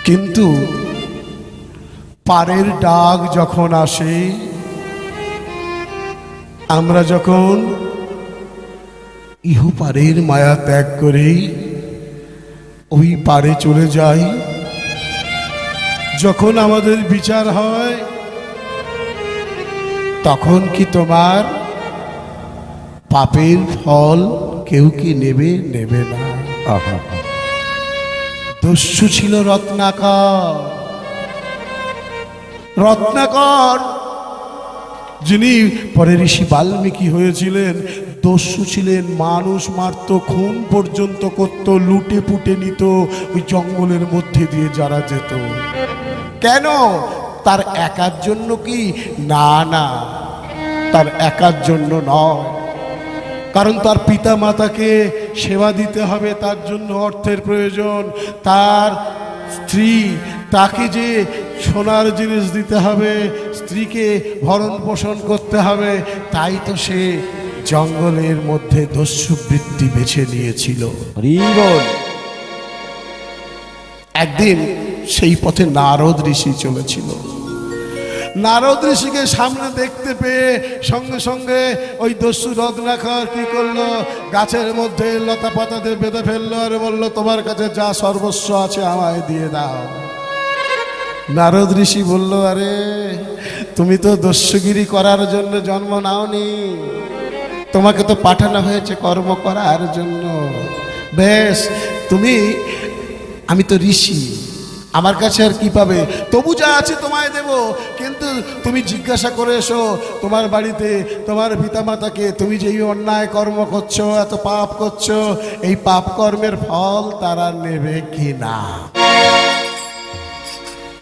কিন্তু পারের ডাক যখন আসে, আমরা যখন ইহপারের মায়া ত্যাগ করে ওই পারে চলে যাই, যখন আমাদের বিচার হয়, তখন কি তোমার পাপের ফল কেউ কি নেবে? নেবে না। দস্যু ছিল রত্নাকর। রত্নাকর যিনি পরে ঋষি বাল্মীকি হয়েছিলেন, দস্যু ছিলেন, মানুষ মারত, খুন পর্যন্ত করত, লুটে পুটে নিত ওই জঙ্গলের মধ্যে দিয়ে যারা যেত। কেন? তার একার জন্য কি? না না, তার একার জন্য নয়, কারণ তার পিতা মাতাকে সেবা দিতে হবে, তার জন্য অর্থের প্রয়োজন। তার স্ত্রী, তাকে যে সোনার জিনিস দিতে হবে, স্ত্রীকে ভরণ পোষণ করতে হবে, তাই তো সে জঙ্গলের মধ্যে দস্যুবৃত্তি বেছে নিয়েছিল। একদিন সেই পথে নারদ ঋষি চলেছিল। নারদ ঋষিকে সামনে দেখতে পেয়ে সঙ্গে সঙ্গে ওই দস্যু রত্নাকর কি করলো? গাছের মধ্যে লতা পাতাতে বেঁধে ফেললো আর বললো, তোমার কাছে যা সর্বস্ব আছে আমায় দিয়ে দাও। নারদ ঋষি বলল, আরে তুমি তো দস্যুগিরি করার জন্য জন্ম নাওনি, তোমাকে তো পাঠানো হয়েছে কর্ম করার জন্য। বেশ, আমি তো ঋষি, আমার কাছে আর কি পাবে? তবু যা আছে তোমায় দেব, কিন্তু তুমি জিজ্ঞাসা করে এসো তোমার বাড়িতে তোমার পিতামাতাকে, তুমি যে অন্যায় কর্ম করছো, এত পাপ করছো, এই পাপ কর্মের ফল তারা নেবে কি না?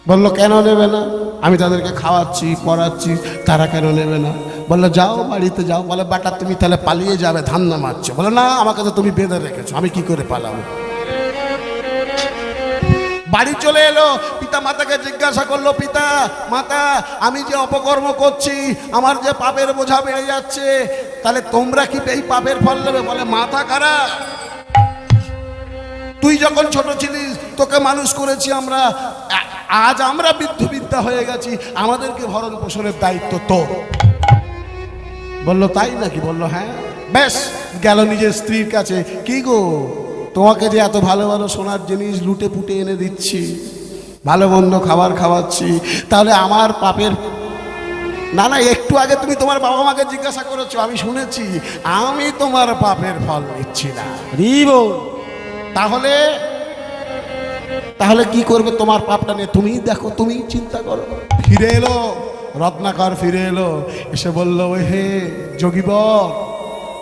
বললো, কেন নেবে না? আমি তাদেরকে খাওয়াচ্ছি পড়াচ্ছি, তারা কেন নেবে না? বললো, যাও বাড়িতে যাও। বলে, বাটা তুমি তাহলে পালিয়ে যাবে, ধান্দা মারছো। বলে, না, আমাকে তো তুমি বেঁধে রেখেছো, আমি কি করে পালাবো? বাড়ি চলে এলো, পিতা মাতাকে জিজ্ঞাসা করলো, পিতা মাতা, আমি যে অপকর্ম করছি, আমার যে পাপের বোঝা বেড়ে যাচ্ছে, তাহলে তোমরা কি এই পাপের ফল নেবে? বলে, মাথা খারাপ, তুই যখন ছোট ছিলিস তোকে মানুষ করেছি আমরা, আজ আমরা বৃদ্ধ হয়ে গেছি, আমাদেরকে ভরণ পোষণের দায়িত্ব তোর। বললো, তাই নাকি? বললো, হ্যাঁ। বেশ, গেল নিজের স্ত্রীর কাছে, কি গো, তোমাকে যে এত ভালো ভালো সোনার জিনিস লুটে পুটে এনে দিচ্ছি, ভালো মন্দ খাবার খাওয়াচ্ছি, তাহলে আমার পাপের? না না, একটু আগে তুমি তোমার বাবা মাকে জিজ্ঞাসা করেছো, আমি শুনেছি, আমি তোমার পাপের ফল নিচ্ছি না। তাহলে তাহলে কি করবে তোমার পাপটা নিয়ে? তুমি দেখো, তুমি চিন্তা করো। ফিরে এলো রত্নাকর, ফিরে এলো, এসে বলল, ওই হে যোগীবর,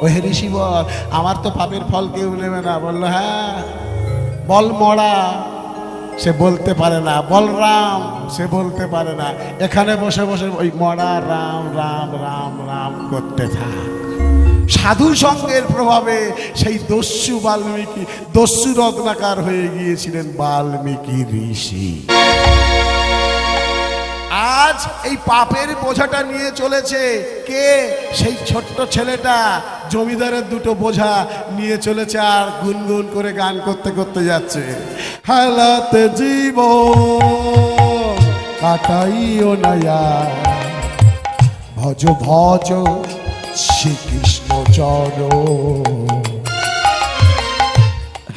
ওই হে ঋষিবর, আমার তো পাপের ফল কেউ নেবে না। বললো, হ্যাঁ। বল মরা, সে বলতে পারে না। বলরাম, সে বলতে পারে না। এখানে বসে বসে ওই মরা রাম রাম রাম রাম করতে থাক। সাধু সঙ্গের প্রভাবে সেই দস্যু রত্নাকর হয়ে গিয়েছিলেন বাল্মীকি ঋষি। আজ এই পাপের বোঝাটা নিয়ে চলেছে কে? সেই ছোট্ট ছেলেটা জমিদারের দুটো বোঝা নিয়ে চলেছে, আর গুনগুন করে গান করতে করতে যাচ্ছে, হালাতে জীবন কাটাইও নয়া, ভজ ভজ শ্রীকৃষ্ণ চরণ।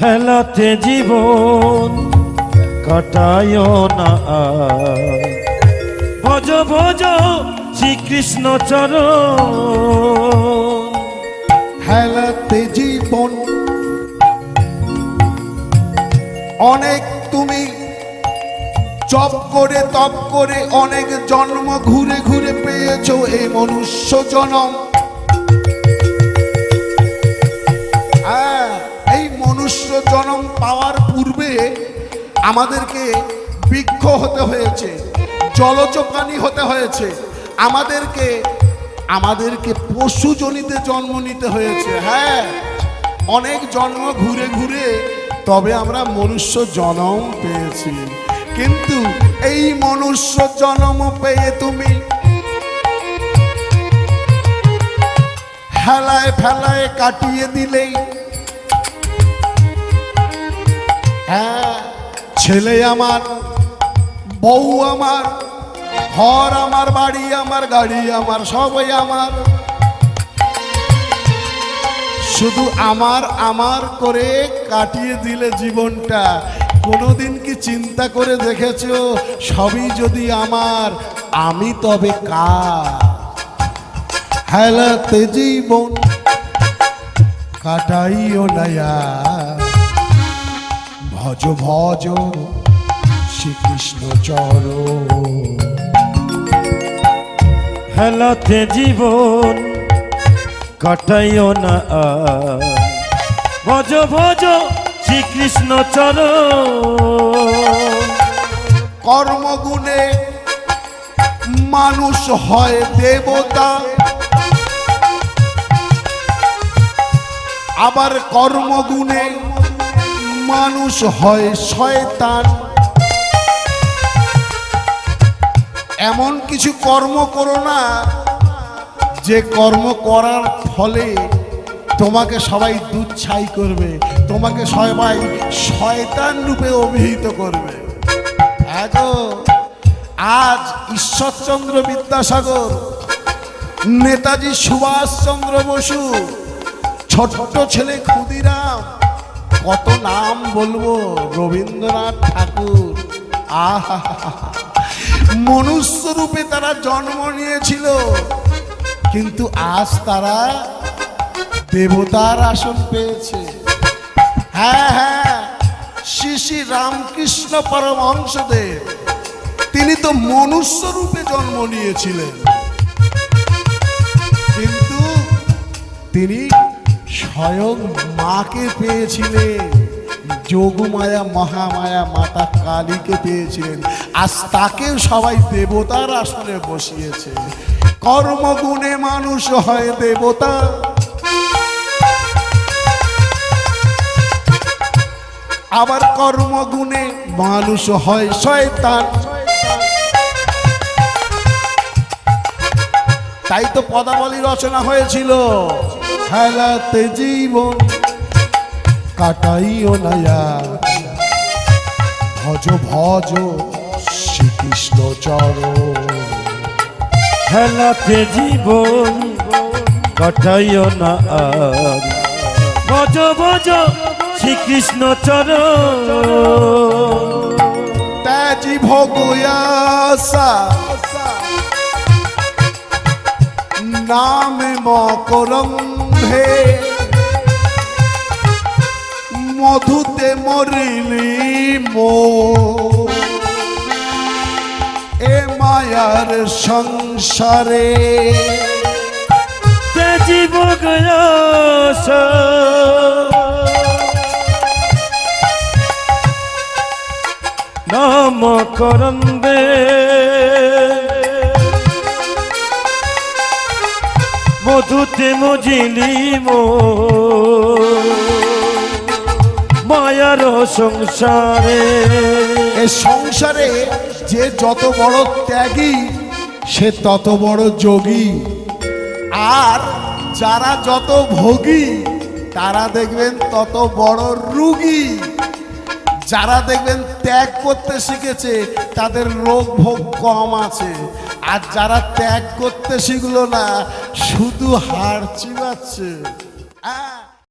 হেলাতে জীবন কাটায় না, ভজ ভজ শ্রীকৃষ্ণ চরণ। হেলাতে জীবন, অনেক তুমি জপ করে তপ করে অনেক জন্ম ঘুরে ঘুরে পেয়েছো এই মনুষ্য জনম। এই মনুষ্য জনম পাওয়ার পূর্বে আমাদেরকে বৃক্ষ হতে হয়েছে, জলজ প্রাণী হতে হয়েছে, আমাদেরকে পশুজনিতে জন্ম নিতে হয়েছে। হ্যাঁ, অনেক জন্ম ঘুরে ঘুরে তবে আমরা মনুষ্য জন্ম পেয়েছি। কিন্তু এই মনুষ্য জন্ম পেয়ে তুমি হেলায় ফেলায় কাটিয়ে দিলেই। হ্যাঁ, ছেলে আমার, বউ আমার, ঘর আমার, বাড়ি আমার, গাড়ি আমার, সবই আমার। শুধু আমার আমার করে কাটিয়ে দিলে জীবনটা। কোনোদিন কি চিন্তা করে দেখেছো সবই যদি আমার, আমি তবে কার? হেলাতে জীবন কাটাইও নয়া, ভজ ভজ শ্রীকৃষ্ণ চরণ। হেলাতে জীবন কাটাইও না, ভজ ভজ শ্রীকৃষ্ণ চরণ। কর্মগুণে মানুষ হয় দেবতা, আবার কর্মগুণে মানুষ হয় শয়তান। এমন কিছু কর্ম করো না যে কর্ম করার ফলে তোমাকে সবাই দুচ্ছাই করবে, তোমাকে সবাই শয়তান রূপে অভিহিত করবে। আজ ঈশ্বরচন্দ্র বিদ্যাসাগর, নেতাজি সুভাষচন্দ্র বসু, ছোট ছেলে ক্ষুদিরাম, কত নাম বলবো, রবীন্দ্রনাথ ঠাকুর, আহা মনুষ্য রূপে তারা জন্ম নিয়েছিল, কিন্তু আজ তারা দেবতার আসন পেয়েছে। হ্যাঁ হ্যাঁ, শ্রী শ্রী রামকৃষ্ণ পরমহংসদেব, তিনি তো মনুষ্য রূপে জন্ম নিয়েছিলেন, কিন্তু তিনি স্বয়ং মাকে পেয়েছিলেন, যোগমায়া মহামায়া মাতা কালীকে পেয়েছিলেন। আজ তাকেও সবাই দেবতার আসনে বসিয়েছে। কর্মগুণে মানুষ হয় দেবতা, আবার কর্মগুণে মানুষ হয় শয়তান। তাই তো পদাবলী রচনা হয়েছিল, হেলাতে জীবন কাটাইও নয়া, ভজ ভজ শ্রীকৃষ্ণ চরণ। হেলাতে জীবন কাটাইও না, ভজ ভজ শ্রীকৃষ্ণ চরণ। ত্যাজি ভোগ আশা নামে মকরন্ধে, মধুতে মরিলি মো, এ মায়ার সংসারে। ত্যাজি ভোগ আশা নাম করন্দে, মধুতে মজিলি মো, মায়ার সংসারে। এ সংসারে যে যত বড় ত্যাগী সে তত বড় যোগী, আর যারা যত ভোগী তারা দেখবেন তত বড় রোগী। যারা দেখবেন ত্যাগ করতে শিখেছে তাদের রোগ ভোগ কম আছে, আর যারা ত্যাগ করতে শিখলো না শুধু হাড় চিবাচ্ছে।